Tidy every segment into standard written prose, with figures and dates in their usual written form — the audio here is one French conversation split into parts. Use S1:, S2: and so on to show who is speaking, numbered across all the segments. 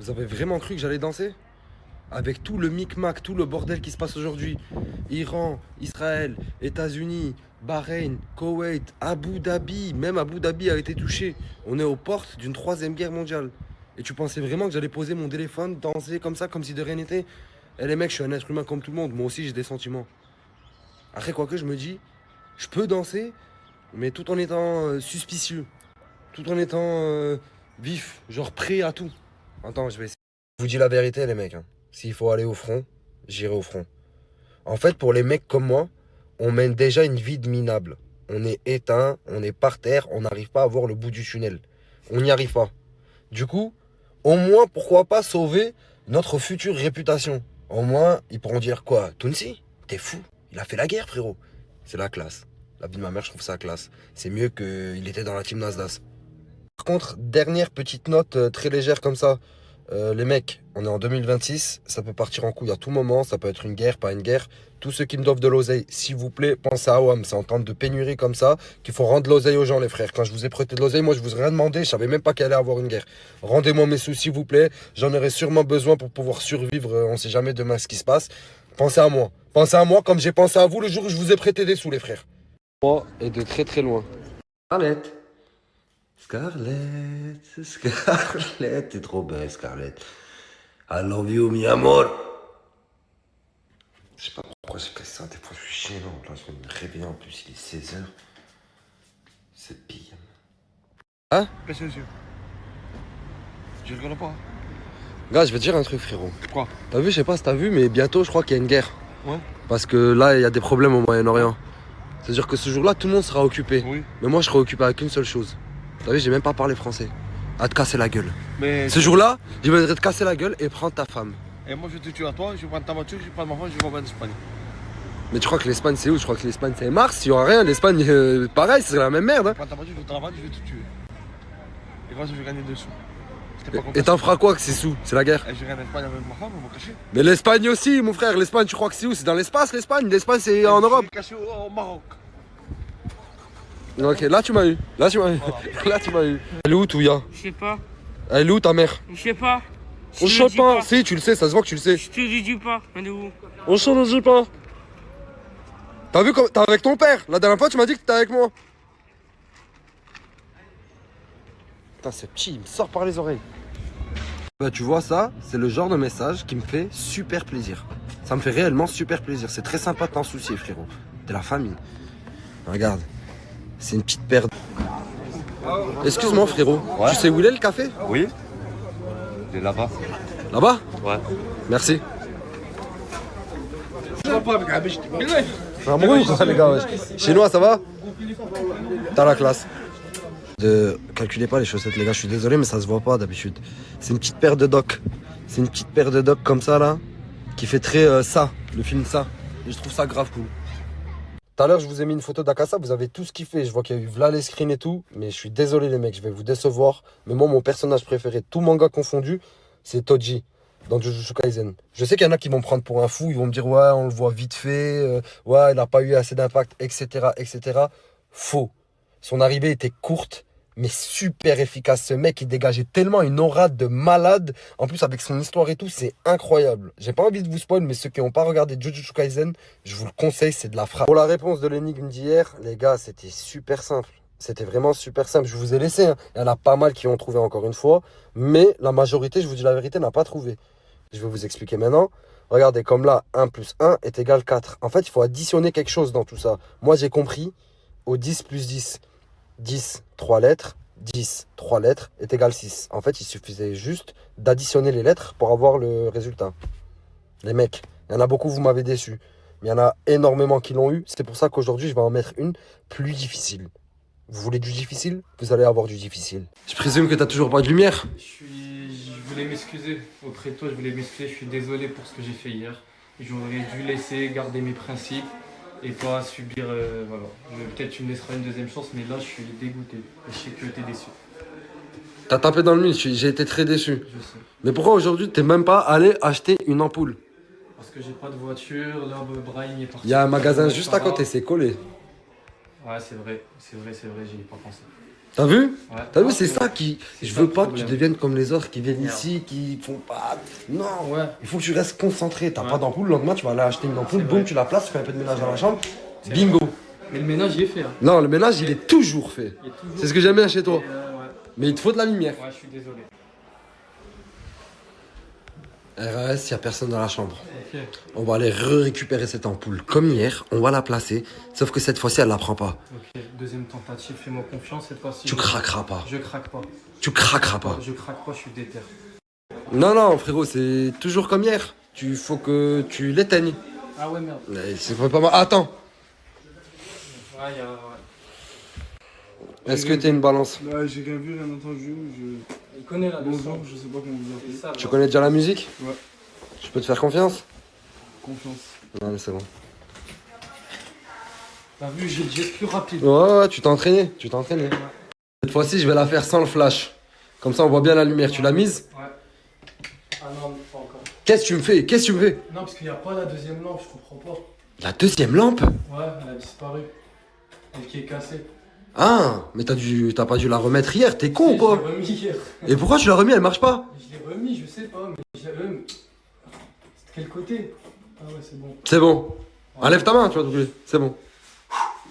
S1: Vous avez vraiment cru que j'allais danser? Avec tout le micmac, tout le bordel qui se passe aujourd'hui. Iran, Israël, États-Unis, Bahreïn, Koweït, Abu Dhabi. Même Abu Dhabi a été touché. On est aux portes d'une troisième guerre mondiale. Et tu pensais vraiment que j'allais poser mon téléphone, danser comme ça, comme si de rien n'était? Eh les mecs, je suis un être humain comme tout le monde. Moi aussi, j'ai des sentiments. Après, quoique, je me dis, je peux danser, mais tout en étant suspicieux. Tout en étant vif. Genre prêt à tout. Attends, je vais essayer. Je vous dis la vérité, les mecs, hein. S'il faut aller au front, j'irai au front. En fait, pour les mecs comme moi, on mène déjà une vie de minable. On est éteint, on est par terre, on n'arrive pas à voir le bout du tunnel. On n'y arrive pas. Du coup, au moins, pourquoi pas sauver notre future réputation. Au moins, ils pourront dire quoi? Tounsi, t'es fou, il a fait la guerre, frérot. C'est la classe. La vie de ma mère, je trouve ça classe. C'est mieux qu'il était dans la team Nasdaq. Par contre, dernière petite note très légère comme ça. Les mecs, on est en 2026, ça peut partir en couille à tout moment, ça peut être une guerre, pas une guerre. Tous ceux qui me doivent de l'oseille, s'il vous plaît, pensez à WAM, c'est en temps de pénurie comme ça qu'il faut rendre l'oseille aux gens, les frères. Quand je vous ai prêté de l'oseille, moi je vous ai rien demandé, je savais même pas qu'il allait avoir une guerre. Rendez-moi mes sous, s'il vous plaît, j'en aurai sûrement besoin pour pouvoir survivre, on sait jamais demain ce qui se passe. Pensez à moi comme j'ai pensé à vous le jour où je vous ai prêté des sous, les frères. Moi, et de très très loin. Scarlett. Scarlett, Scarlett, t'es trop belle, Scarlett. I love you, mi amor. Je sais pas pourquoi j'ai fait ça, des fois je suis gênant. Là, je vais me réveiller en plus, il est 16h. C'est pire. Hein?
S2: Baisse les yeux. Je rigole pas.
S1: Gars, je vais te dire un truc, frérot.
S2: Quoi?
S1: T'as vu, je sais pas si t'as vu, mais bientôt, je crois qu'il y a une guerre.
S2: Ouais.
S1: Parce que là, il y a des problèmes au Moyen-Orient. C'est-à-dire que ce jour-là, tout le monde sera occupé.
S2: Oui.
S1: Mais moi, je serai occupé avec une seule chose. T'as vu, j'ai même pas parlé français. À te casser la gueule.
S2: Mais.
S1: Ce jour-là, je vais te casser la gueule et prendre ta femme.
S2: Et moi je vais te tuer à toi, je vais prendre ta voiture, je vais prendre ma femme, je vais en Espagne.
S1: Mais tu crois que l'Espagne c'est où? Je crois que l'Espagne c'est Mars, il y aura rien. L'Espagne, pareil, c'est la même merde.
S2: Je
S1: Hein.
S2: vais prendre ta voiture, je vais te la vendre, je vais te tuer. Et moi je vais gagner des sous. J'étais pas
S1: Et t'en feras quoi que c'est sous? C'est la guerre.
S2: Et je vais en Espagne avec ma femme, on va cacher.
S1: Mais l'Espagne aussi, mon frère. L'Espagne, tu crois que c'est où? C'est dans l'espace, l'Espagne. L'Espagne c'est en Europe.
S2: Je vais cacher au Maroc.
S1: Ok, là tu m'as eu. Là tu m'as eu. Là tu m'as eu. Elle est où, Touya?
S3: Je sais pas.
S1: Elle est où ta mère?
S3: Je sais pas.
S1: On
S3: Je te
S1: chante
S3: dis
S1: pas. Si, tu le sais, ça se voit que tu le sais.
S3: Je te le dis pas. Elle est où?
S1: On chante, on dit pas. T'as vu comme t'es avec ton père? La dernière fois, tu m'as dit que t'étais avec moi. Putain, ce petit, il me sort par les oreilles. Bah, tu vois, ça, c'est le genre de message qui me fait super plaisir. Ça me fait réellement super plaisir. C'est très sympa de t'en soucier, frérot. T'es la famille. Regarde, c'est une petite paire. Excuse-moi, frérot.
S4: Ouais.
S1: Tu sais où il est le café?
S4: Oui. Il est là-bas.
S1: Là-bas?
S4: Ouais.
S1: Merci. Les gars, wesh. Chinois, ça va? T'as la classe. Calculez pas les chaussettes, les gars, je suis désolé, mais ça se voit pas d'habitude. C'est une petite paire de docks. C'est une petite paire de docks comme ça, là, qui fait très ça, le film ça. Et je trouve ça grave cool. Tout à l'heure, je vous ai mis une photo d'Akasa, vous avez tout ce qu'il fait. Je vois qu'il y a eu Vla les screens et tout, mais je suis désolé, les mecs, je vais vous décevoir. Mais moi, mon personnage préféré, tout manga confondu, c'est Toji dans Jujutsu Kaisen. Je sais qu'il y en a qui vont me prendre pour un fou, ils vont me dire ouais, on le voit vite fait, ouais, il n'a pas eu assez d'impact, etc., etc. Faux. Son arrivée était courte, mais super efficace. Ce mec, il dégageait tellement une aura de malade. En plus, avec son histoire et tout, c'est incroyable. J'ai pas envie de vous spoil, mais ceux qui n'ont pas regardé Jujutsu Kaisen, je vous le conseille, c'est de la frappe. Pour la réponse de l'énigme d'hier, les gars, c'était super simple. C'était vraiment super simple. Je vous ai laissé. Hein. Il y en a pas mal qui ont trouvé encore une fois. Mais la majorité, je vous dis la vérité, n'a pas trouvé. Je vais vous expliquer maintenant. Regardez, comme là, 1 plus 1 est égal 4. En fait, il faut additionner quelque chose dans tout ça. Moi, j'ai compris. Au 10 plus 10, 10, 3 lettres. 10, 3 lettres est égal 6. En fait, il suffisait juste d'additionner les lettres pour avoir le résultat. Les mecs, il y en a beaucoup, vous m'avez déçu. Mais il y en a énormément qui l'ont eu. C'est pour ça qu'aujourd'hui, je vais en mettre une plus difficile. Vous voulez du difficile? Vous allez avoir du difficile. Je présume que t'as toujours pas de lumière?
S5: Je voulais m'excuser auprès de toi, je voulais m'excuser, je suis désolé pour ce que j'ai fait hier. J'aurais dû laisser garder mes principes et pas subir, voilà. Peut-être tu me laisseras une deuxième chance, mais là je suis dégoûté. Je sais que t'es déçu.
S1: T'as tapé dans le mille, j'ai été très déçu.
S5: Je sais.
S1: Mais pourquoi aujourd'hui t'es même pas allé acheter une ampoule?
S5: Parce que j'ai pas de voiture, là Brahim est parti.
S1: Il y a un magasin juste à côté, c'est collé.
S5: Ouais, c'est vrai, j'y ai pas pensé.
S1: T'as vu?
S5: Ouais.
S1: T'as vu, c'est ça qui.
S5: C'est
S1: Je
S5: ça
S1: veux
S5: le
S1: pas que tu
S5: problème.
S1: deviennes comme les autres qui viennent
S5: Merde.
S1: ici, qui font pas. Non,
S5: Ouais.
S1: il faut que tu restes concentré. T'as
S5: Ouais.
S1: pas d'ampoule, le lendemain tu vas aller acheter une ampoule,
S5: C'est
S1: boum,
S5: vrai.
S1: tu la places, tu fais un peu de ménage dans la chambre.
S5: C'est
S1: Bingo.
S5: Mais le ménage, il est fait. Hein.
S1: Non, le ménage, il est toujours fait.
S5: Il est toujours
S1: C'est ce que j'aime bien chez toi.
S5: fait, ouais.
S1: Mais il te faut de la lumière.
S5: Ouais, je suis désolé.
S1: RAS, il y a personne dans la chambre.
S5: Ok.
S1: On va aller récupérer cette ampoule comme hier, on va la placer, sauf que cette fois-ci elle la prend pas.
S5: Ok. Deuxième tentative, fais-moi confiance cette fois-ci.
S1: Tu craqueras pas.
S5: Je craque pas.
S1: Tu craqueras pas.
S5: Je craque pas, je suis déter.
S1: Non, non, frérot, c'est toujours comme hier. Tu faut que tu l'éteignes.
S5: Ah ouais, merde.
S1: Mais c'est pas mal. Attends,
S5: Ouais, y a... ouais.
S1: est-ce que t'es une balance?
S2: Là, j'ai rien vu, rien entendu.
S5: Il connaît la
S2: Bonjour,
S5: leçon.
S2: je sais pas comment vous appeler.
S5: Ça,
S1: Tu connais déjà la musique?
S2: Ouais.
S1: Je peux te faire confiance?
S2: Confiance.
S1: Non, mais c'est bon.
S5: T'as vu, j'ai le geste plus rapide.
S1: Ouais, tu t'es entraîné, tu t'es entraîné. Cette fois-ci, je vais la faire sans le flash. Comme ça, on voit bien la lumière. Tu l'as mise?
S5: Ouais. Ah non, pas encore.
S1: Qu'est-ce que tu me fais? Qu'est-ce que tu me fais?
S5: Non, parce qu'il n'y a pas la deuxième lampe, je comprends pas.
S1: La deuxième lampe?
S5: Ouais, elle a disparu. Elle qui est cassée.
S1: Ah, mais t'as pas dû la remettre hier, t'es con ou
S5: Je
S1: quoi?
S5: l'ai remis hier.
S1: Et pourquoi tu l'as remis, elle marche pas?
S5: Je l'ai remis, je sais pas, mais j'ai... C'est de quel côté? Ah ouais, c'est bon.
S1: C'est bon. Enlève ta main, tu vas t'oublier. C'est bon.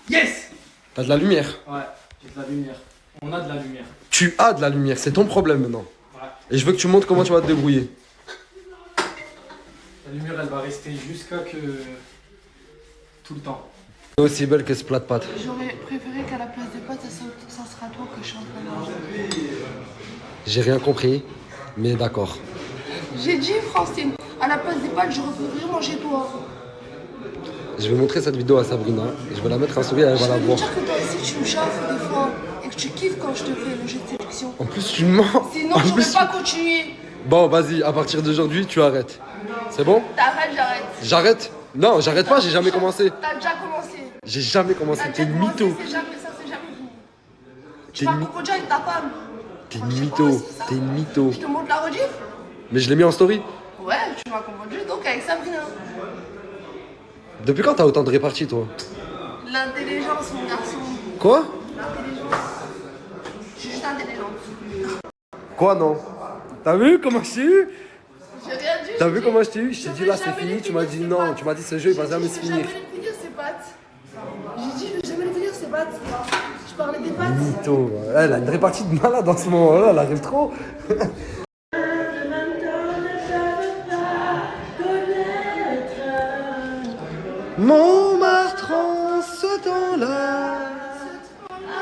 S5: Yes!
S1: T'as de la lumière.
S5: Ouais, j'ai de la lumière. On a de la lumière.
S1: Tu as de la lumière, c'est ton problème maintenant.
S5: Ouais.
S1: Et je veux que tu montres comment tu vas te débrouiller.
S5: La lumière, elle va rester jusqu'à que... Tout le temps.
S1: C'est aussi belle que ce plat de pâtes.
S3: J'aurais préféré qu'à la place des pâtes, ça sera toi que je suis en train de manger.
S1: J'ai rien compris, mais d'accord.
S3: J'ai dit, Francine, à la place des pâtes, j'aurais préféré manger toi.
S1: Je vais montrer cette vidéo à Sabrina. Je vais la mettre en souris, elle va la
S3: Je peux
S1: voir.
S3: te dire que toi aussi, tu me chauffes des fois et que tu kiffes quand je te fais le jeu de séduction.
S1: En plus, tu mens.
S3: Sinon,
S1: En
S3: j'aurais
S1: plus,
S3: pas continué.
S1: Bon, vas-y, à partir d'aujourd'hui, tu arrêtes. C'est bon?
S3: T'arrêtes, j'arrête.
S1: J'arrête? Non, j'arrête pas, j'ai jamais commencé.
S3: T'as déjà commencé.
S1: J'ai jamais commencé.
S3: T'as
S1: T'es
S3: déjà
S1: une
S3: commencé,
S1: mytho.
S3: c'est jamais ça, c'est jamais vous.
S1: T'es
S3: Tu vas
S1: une,
S3: confondu avec ta femme.
S1: t'es
S3: Moi,
S1: une
S3: je sais
S1: mytho.
S3: pas aussi ça.
S1: T'es une mytho.
S3: Je te montre la rediff.
S1: Mais je l'ai mis en story.
S3: Ouais, tu m'as confondu donc avec Sabrina.
S1: Depuis quand t'as autant de réparties, toi?
S3: L'intelligence, mon garçon.
S1: Quoi?
S3: L'intelligence. Je suis juste intelligente.
S1: Quoi, non? T'as vu comment je t'ai eu?
S3: J'ai rien dit.
S1: T'as
S3: j'ai
S1: vu
S3: dit-
S1: comment je t'ai eu? Je t'ai
S3: Je
S1: dit
S3: vais
S1: là, c'est
S3: jamais
S1: fini.
S3: les
S1: Tu m'as
S3: finir,
S1: dit
S3: ces
S1: non.
S3: pâtes.
S1: Tu m'as dit ce jeu, il va jamais se
S3: Je vais
S1: finir.
S3: jamais les finir, ces pâtes. J'ai dit, je vais jamais les finir, ces pâtes. Je parlais des pâtes.
S1: Mytho. Elle a une répartie de malade en ce moment-là. Elle arrive trop. Montmartre en ce temps-là,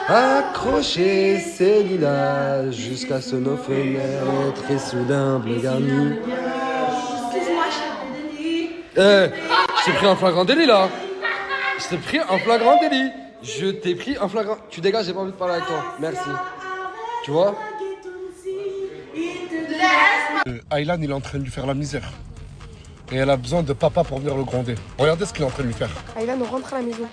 S1: accroché ses lilas jusqu'à ce nos fenêtres et soudain bleu garni.
S3: Excuse-moi, chérie.
S1: Je t'ai pris un flagrant délit là. Je t'ai pris un flagrant délit. Je t'ai pris un flagrant. Tu dégages, j'ai pas envie de parler avec toi. Merci. Tu vois?
S6: Aylan, il est en train de lui faire la misère. Et elle a besoin de papa pour venir le gronder. Regardez ce qu'il est en train de lui faire.
S3: Aylan, on rentre à la maison.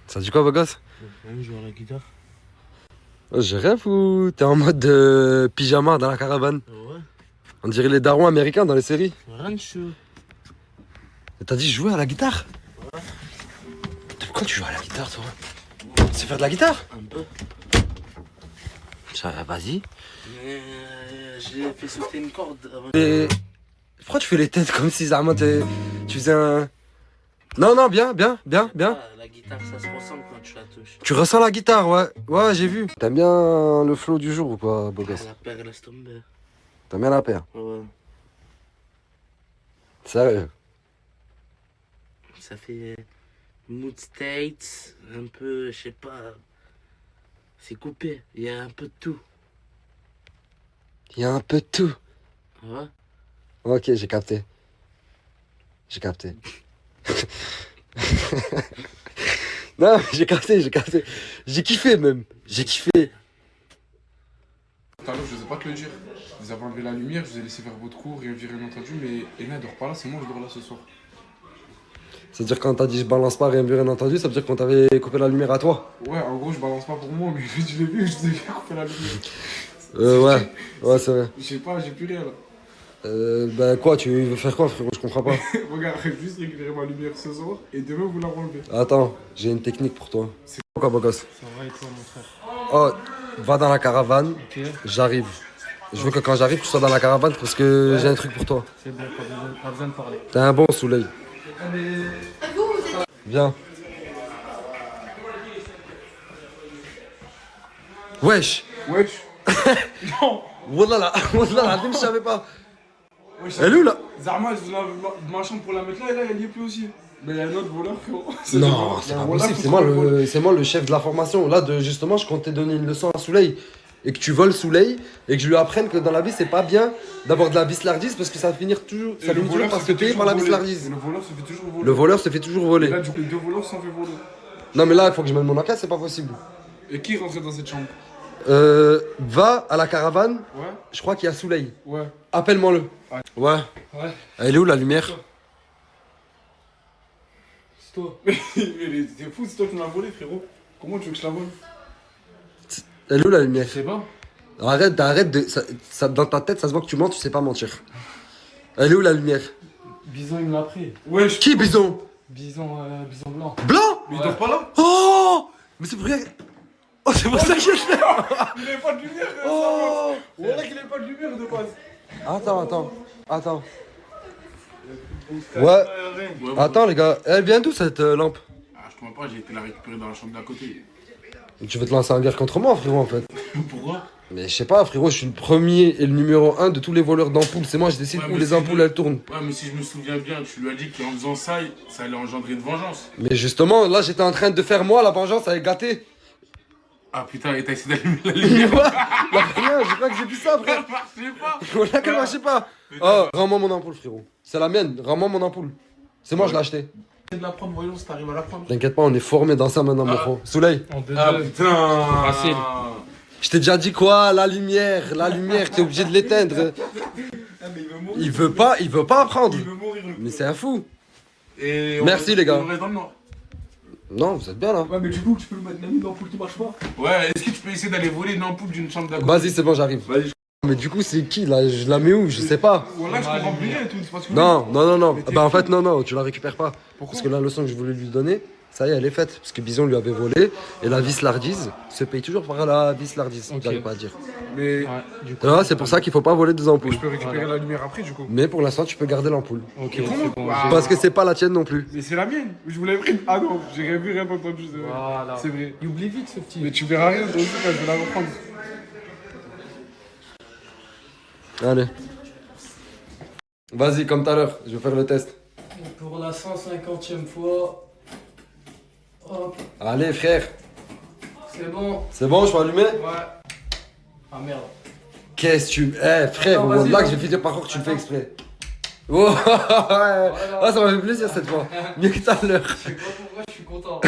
S1: Ça dit quoi, beau gosse?
S2: Je joue à la guitare.
S1: Oh, j'ai rêve ou t'es en mode pyjama dans la caravane?
S2: Ouais.
S1: On dirait les darons américains dans les séries.
S2: Rancho.
S1: Et t'as dit jouer à la guitare? Ouais. Pourquoi tu joues à la guitare, toi? Tu sais faire de la guitare?
S2: Un peu.
S1: Vas-y.
S2: Mais j'ai fait sauter une corde avant.
S1: Et pourquoi tu fais les têtes comme si Zarma tu faisais un... Non, non, bien.
S2: La guitare, ça se ressent quand tu la touches.
S1: Tu ressens la guitare, ouais. Ouais, j'ai vu. T'aimes bien le flow du jour ou quoi, beau gosse?
S2: La paire, laisse tomber.
S1: T'aimes bien la paire?
S2: Ouais.
S1: Sérieux?
S2: Ça fait mood states, un peu, je sais pas. C'est coupé, il y a un peu de tout.
S1: Il y a un peu de tout.
S2: Ouais.
S1: Ok, j'ai capté. Non, j'ai capté. J'ai kiffé même. J'ai kiffé.
S7: Tout à l'heure, je n'osais pas te le dire. Vous avez enlevé la lumière, je vous ai laissé faire votre cours, rien vu, rien entendu, mais Ena dort pas là, c'est moi je dors là ce soir.
S1: C'est-à-dire quand t'as dit je balance pas, rien vu, rien entendu, ça veut dire qu'on t'avait coupé la lumière à toi?
S7: Ouais, en gros, je balance pas pour moi, mais je l'ai vu, je vous ai fait couper la lumière.
S1: Ouais, c'est vrai.
S7: Je sais pas, j'ai plus rien là.
S1: Bah quoi, tu veux faire quoi frérot? Je comprends pas.
S7: Regarde, juste récupérer ma lumière ce soir et demain vous la renlevez.
S1: Attends, j'ai une technique pour toi.
S7: C'est
S1: quoi beau gosse?
S5: Ça va et toi, mon frère?
S1: Oh, va dans la caravane,
S5: Ok,
S1: j'arrive. Je veux que quand j'arrive, tu sois dans la caravane parce que j'ai un truc pour toi.
S5: c'est bon, pas besoin de parler.
S1: T'es un bon soleil. Viens. Wesh.
S7: Wesh. Non.
S1: Wallah là, je savais pas.
S7: Wesh,
S1: Elle est où là?
S7: Zarma, je lave ma chambre pour la mettre là et là elle y est plus aussi. Mais il y a un autre voleur frérot.
S1: Non, c'est pas possible, c'est moi le chef de la formation. Là, justement, je comptais donner une leçon à Souley. Et que tu voles Souley et que je lui apprenne que dans la vie, c'est pas bien d'avoir de la bislardise parce que ça va finir toujours, ça finit toujours par se payer par la bislardise.
S7: Le voleur se fait toujours voler.
S1: Le voleur se fait toujours voler.
S7: Et là, du coup, les deux voleurs s'en fait voler.
S1: Non, mais là, il faut que je mette mon enquête, c'est pas possible.
S7: Et qui rentrait dans cette chambre?
S1: Va à la caravane,
S7: Ouais.
S1: je crois qu'il y a Souley.
S7: Ouais.
S1: Appelle-moi-le. Ouais.
S5: Ouais,
S1: Elle est où la lumière?
S5: c'est toi.
S7: Mais t'es fou, c'est toi qui me l'as volé frérot. Comment tu veux que je la vole?
S1: Elle est où la lumière?
S5: Je sais pas.
S1: Arrête de. Dans ta tête, ça se voit que tu mens, tu sais pas mentir. Elle est où la lumière?
S5: Bison, il me l'a pris.
S7: Wesh.
S1: Qui bison?
S5: Bison blanc.
S1: Blanc?
S7: Mais il dort pas là?
S1: Oh! Mais c'est pour rien. Oh, c'est pour ça qu'il est là!
S7: Il avait pas de lumière
S1: Oh!
S7: Voilà qu'il avait pas de lumière de base.
S1: Attends. Ouais. Attends, les gars. Elle vient d'où cette lampe?
S7: Ah, je te mens pas, j'ai été la récupérer dans la chambre d'à côté.
S1: Tu veux te lancer en guerre contre moi, frérot, en fait?
S7: Pourquoi?
S1: Mais je sais pas, frérot, je suis le premier et le numéro 1 de tous les voleurs d'ampoules. C'est moi, je décide
S7: Ouais,
S1: où
S7: mais
S1: les
S7: si
S1: ampoules
S7: je-
S1: elles tournent.
S7: Ouais, mais si je me souviens bien, tu lui as dit qu'en faisant ça, ça allait engendrer une vengeance.
S1: Mais justement, là, j'étais en train de faire moi la vengeance avec gâté.
S7: Ah putain, et t'as essayé d'allumer la lumière?
S1: La rien, je crois que j'ai vu ça, frère.
S7: Je sais pas.
S1: Voilà qu'elle marchait pas. Oh, rends-moi mon ampoule, frérot. C'est la mienne, rends-moi mon ampoule. C'est moi, je l'ai acheté.
S7: De la prendre, voyons si t'arrives à la prendre.
S1: T'inquiète pas, on est formés dans ça maintenant, mon frérot. Souley,
S5: En 2-2.
S7: Ah putain.
S5: Facile.
S1: je t'ai déjà dit quoi? La lumière, t'es obligé de l'éteindre.
S7: Ah, mais il veut mourir.
S1: Il veut pas apprendre.
S7: Il veut mourir.
S1: Mais c'est un fou.
S7: Et
S1: Merci, les gars.
S7: On reste dans le noir.
S1: Non, vous êtes bien là.
S7: Ouais, mais du coup, tu peux me mettre une ampoule qui marche pas. Ouais, est-ce que tu peux essayer d'aller voler une ampoule d'une chambre d'à côté?
S1: Vas-y, c'est bon, j'arrive.
S7: Vas-y.
S1: Mais du coup, c'est qui là? Je la mets où? Je sais pas.
S7: Voilà, je comprends plus rien et tout. C'est parce que
S1: Non.
S7: Mais t'es
S1: Bah en
S7: fou.
S1: fait, non, tu la récupères pas.
S7: Pourquoi?
S1: Parce que la leçon que je voulais lui donner, ça y est, elle est faite. Parce que Bison lui avait volé. Et la vislardise se paye toujours par la vislardise.
S5: Ok.
S1: J'arrive pas à dire.
S7: Mais
S5: Ouais, du coup.
S1: Ah, c'est pour ça qu'il faut pas voler des ampoules.
S7: je peux récupérer la lumière après, du coup.
S1: Mais pour l'instant, tu peux garder l'ampoule.
S5: Ok,
S7: Et comment?
S5: c'est bon.
S7: Ah.
S1: Parce que c'est pas la tienne non plus.
S7: Mais c'est la mienne. Je vous l'avais pris. Ah non, j'ai rien vu, rien entendu. C'est vrai.
S5: Voilà.
S7: C'est vrai.
S5: Il oublie vite ce petit.
S7: Mais tu verras rien, toi aussi, quand je vais la reprendre.
S1: Allez. Vas-y, comme tout à l'heure, je vais faire le test.
S5: Pour la 150e fois. Hop,
S1: Allez, frère.
S5: c'est bon.
S1: C'est bon, je peux allumer?
S5: Ouais. Ah merde.
S1: Qu'est-ce que tu. Eh, frère,
S5: Attends,
S1: au
S5: vas-y,
S1: là que
S5: vas-y.
S1: je vais finir par contre, tu le fais exprès. Oh, ouais. Ah, ça m'a fait plaisir cette fois. Mieux que tout à l'heure.
S5: Je sais pas pourquoi je suis content.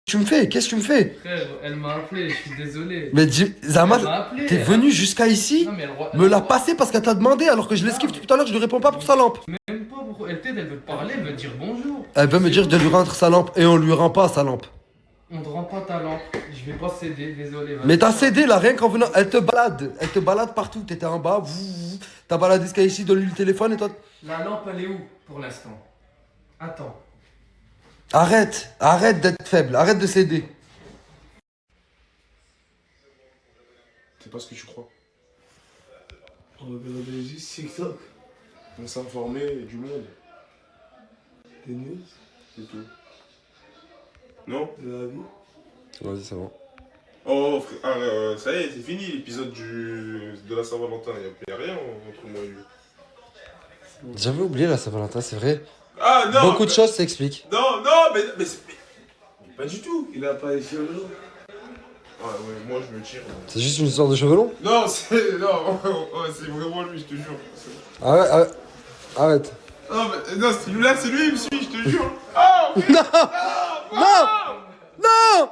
S1: Tu me fais? Qu'est-ce que tu me fais?
S5: Frère, elle m'a appelé, je suis désolé.
S1: Mais Zama,
S5: Elle m'a appelé.
S1: t'es venu jusqu'à ici?
S5: Non, mais
S1: Me l'a passé parce qu'elle t'a demandé alors que je l'esquive depuis tout à l'heure, je lui réponds pas pour sa lampe.
S5: Même pas pourquoi. Elle t'aide, elle veut te parler, elle veut te dire bonjour.
S1: Elle veut me dire de lui rendre sa lampe et on lui rend pas sa lampe.
S5: On te rend pas ta lampe. Je vais pas céder, désolé. vas-y.
S1: Mais t'as cédé là, rien qu'en venant, elle te balade partout, t'étais en bas, t'as baladé jusqu'à ici, donne-lui le téléphone et toi.
S5: La lampe, elle est où pour l'instant? Attends.
S1: Arrête d'être faible, arrête de céder.
S7: C'est pas ce que tu crois.
S2: On regarde juste TikTok.
S7: On s'est informé du monde.
S2: Des news.
S7: C'est tout.
S8: Non?
S2: De la vie.
S1: Vas-y, c'est bon.
S8: Oh, frère, ah, ça y est, c'est fini l'épisode de la Saint-Valentin. Il n'y a rien entre moi et lui.
S1: J'avais oublié la Saint-Valentin, c'est vrai.
S8: Ah non!
S1: Beaucoup de choses s'expliquent.
S8: Non, mais pas du tout!
S2: Il a pas les cheveux longs.
S8: Ah ouais, moi je me tire.
S1: C'est juste une histoire de cheveux longs?
S8: Non, c'est. Non, c'est vraiment lui, je te jure.
S1: Arrête.
S8: Non, mais non, celui-là, c'est lui, il me suit, je te jure. Oh!
S1: Non!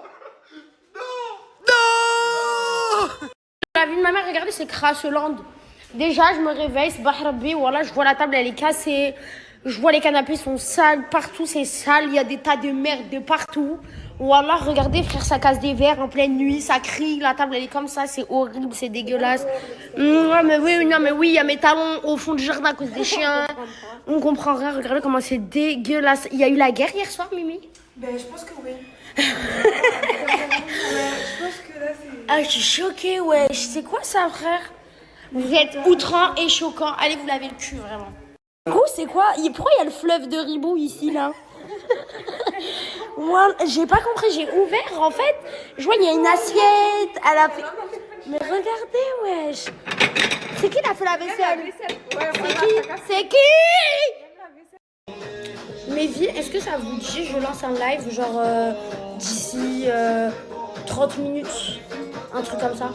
S3: La vie de ma mère, regardez, c'est Crasseland. Déjà, je me réveille, c'est Bahrabi, voilà, je vois la table, elle est cassée. Je vois les canapés sont sales, partout c'est sale, il y a des tas de merde de partout. Wallah, regardez, frère, ça casse des verres en pleine nuit, ça crie, la table elle est comme ça, c'est horrible, c'est dégueulasse. Mais oui, non, mais oui, il y a mes talons au fond du jardin à cause des chiens. On comprend rien, regardez comment c'est dégueulasse. Il y a eu la guerre hier soir, Mimi?
S9: Ben, je pense que oui. Je pense que là, c'est...
S3: Ah, je suis choquée, ouais. C'est quoi ça, frère? Vous êtes outrant et choquant. Allez vous laver le cul, vraiment. Du coup, c'est quoi? Pourquoi il y a le fleuve de Ribou ici, là? Moi, j'ai pas compris. J'ai ouvert, en fait. Je vois, il y a une assiette. Elle a fait... Mais regardez, wesh. C'est qui l'a fait la vaisselle? C'est qui? Mais vie, est-ce que ça vous dit, je lance un live, genre d'ici 30 minutes, un truc comme ça?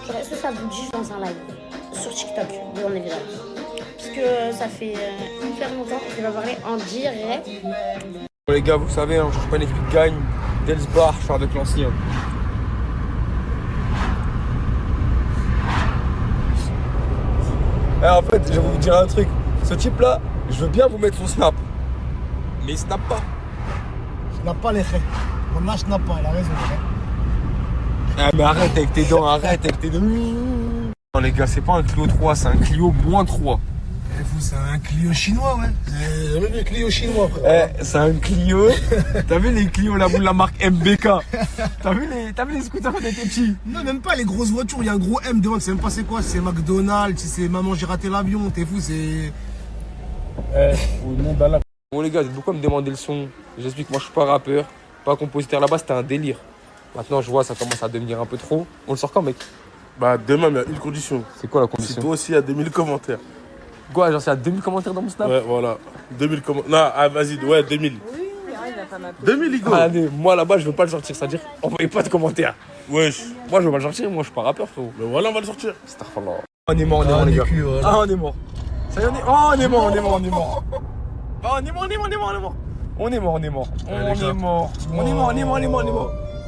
S3: Genre, est-ce que ça vous dit, je lance un live sur TikTok, bien évidemment? Parce que ça fait hyper longtemps que je vais parler en direct.
S10: Bon, les gars, vous savez, hein, je suis pas une équipe qui gagne. Delsbar, je suis avec l'ancien. En fait, je vais vous dire un truc. Ce type-là, je veux bien vous mettre son snap. Mais il snap pas.
S11: Snap pas les faits. On a snap pas, il a raison.
S10: Ah mais arrête avec tes dents, arrête avec tes dents. Non les gars, c'est pas un Clio 3, c'est un Clio moins 3.
S11: Et vous, c'est un Clio chinois, ouais. J'ai jamais vu un Clio chinois, frère.
S10: C'est un Clio. T'as vu les Clio là, la marque MBK? T'as vu les scooters quand t'étais petit?
S11: Non, même pas les grosses voitures, il y a un gros M devant, tu sais même pas c'est quoi, c'est McDonald's, c'est maman j'ai raté l'avion, t'es fou, c'est...
S10: Bon les gars, beaucoup à me demander le son. J'explique, moi je suis pas rappeur, pas compositeur. Là-bas c'était un délire. Maintenant je vois ça commence à devenir un peu trop. On le sort quand, mec?
S8: Bah demain, mais il y a une condition.
S10: C'est quoi la
S8: Si
S10: condition?
S8: toi aussi il y a 2000 commentaires.
S10: Quoi, genre c'est à 2000 commentaires dans mon snap?
S8: Ouais, voilà. 2000 commentaires. Non, ah, vas-y, ouais, 2000. Oui, il va pas m'appeler. 2000, Igo.
S10: Ah, allez, moi là-bas je veux pas le sortir, c'est-à-dire envoyez pas de commentaires.
S8: Wesh.
S10: Moi je veux pas le sortir, moi je suis pas rappeur, frérot.
S8: Mais voilà, on va le sortir.
S10: Astaghfirullah. On est mort, les gars. Ah, on est mort. Ça y est, on est mort. On est mort. On est mort. On est mort.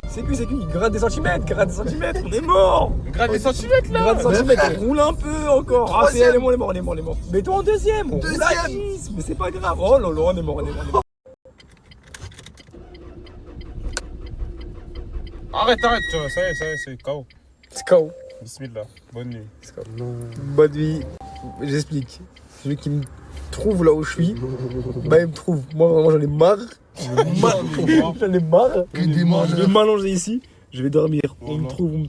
S10: C'est qui? Il gratte des centimètres, on est mort.
S8: Gratte des centimètres là.
S10: Gratte des centimètres, on roule un peu encore. Ah, c'est, on est mort. Mets-toi en deuxième, on roule à 10, mais c'est pas grave. Oh là là, on est mort.
S7: Arrête, ça y est, c'est KO.
S10: C'est KO.
S7: Bismillah, bonne nuit.
S10: Bonne nuit, j'explique. Celui qui me trouve là où je suis, bah il me trouve. Moi vraiment j'en ai marre. J'en ai marre. Je vais m'allonger ici, je vais dormir. On me trouve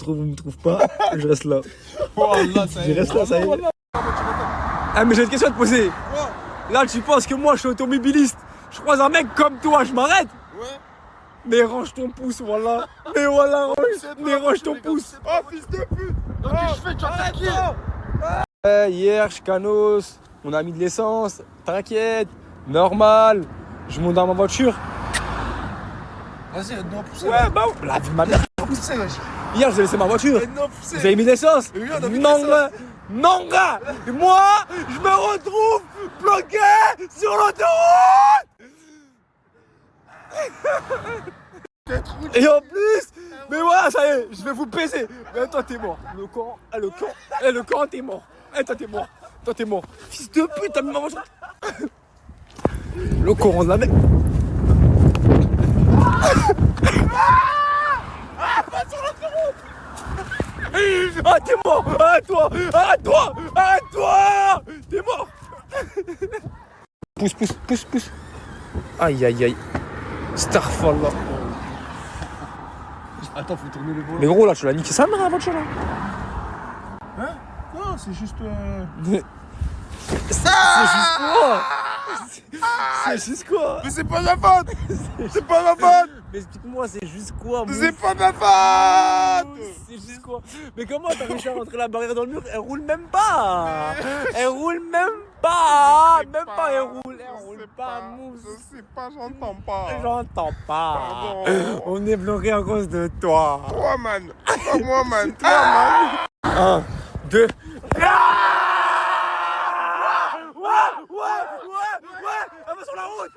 S10: pas, je reste là. Je reste là, ça y est. Ah mais j'ai une question à te poser. Là tu penses que moi je suis automobiliste, je croise un mec comme toi, je m'arrête? Ouais. Mais range ton pouce, voilà. Mais voilà, range ton pouce.
S8: Oh, fils de pute. Qu'est-ce que je fais? Tu as attaqué.
S10: Hier, Chicanos, on a mis de l'essence, t'inquiète, normal. Je monte dans ma voiture.
S11: Vas-y, aide-nous à pousser.
S10: Ouais, bah, la vie de ma mère.
S11: Pousser, wesh.
S10: Hier, j'ai laissé ma voiture.
S11: Aide-nous à pousser.
S10: Vous avez mis de l'essence?
S11: Oui, on a mis de
S10: Non,
S11: l'essence.
S10: non, gars. Moi, je me retrouve bloqué sur l'autoroute. Et en plus, mais voilà, ça y est, je vais vous baiser. Mais toi, t'es mort. Le camp, t'es mort. Toi, t'es mort. Fils de pute, t'as mis ma voiture. Le coran de la mec. Pas sur l'autoroute. Ah, t'es mort. Arrête-toi. T'es mort. Pousse. Aïe. Starfall.
S11: Attends, faut tourner le volant.
S10: Mais gros, là, tu l'as niqué sa mère, la voiture, là.
S11: Hein? Non, c'est juste...
S10: C'est juste quoi?
S8: Mais c'est pas ma faute. C'est pas ma faute.
S10: Mais explique-moi, c'est juste quoi?
S8: C'est pas ma faute.
S10: C'est juste quoi? Mais comment t'as réussi à rentrer la barrière dans le mur? Elle roule même pas. Elle roule pas, mousse.
S8: Je sais pas, j'entends pas.
S10: J'entends pas.
S8: Pardon.
S10: On est bloqué à cause de toi.
S8: Toi, man. Pas moi, man.
S10: 1, 2. Ouais, elle va sur la route.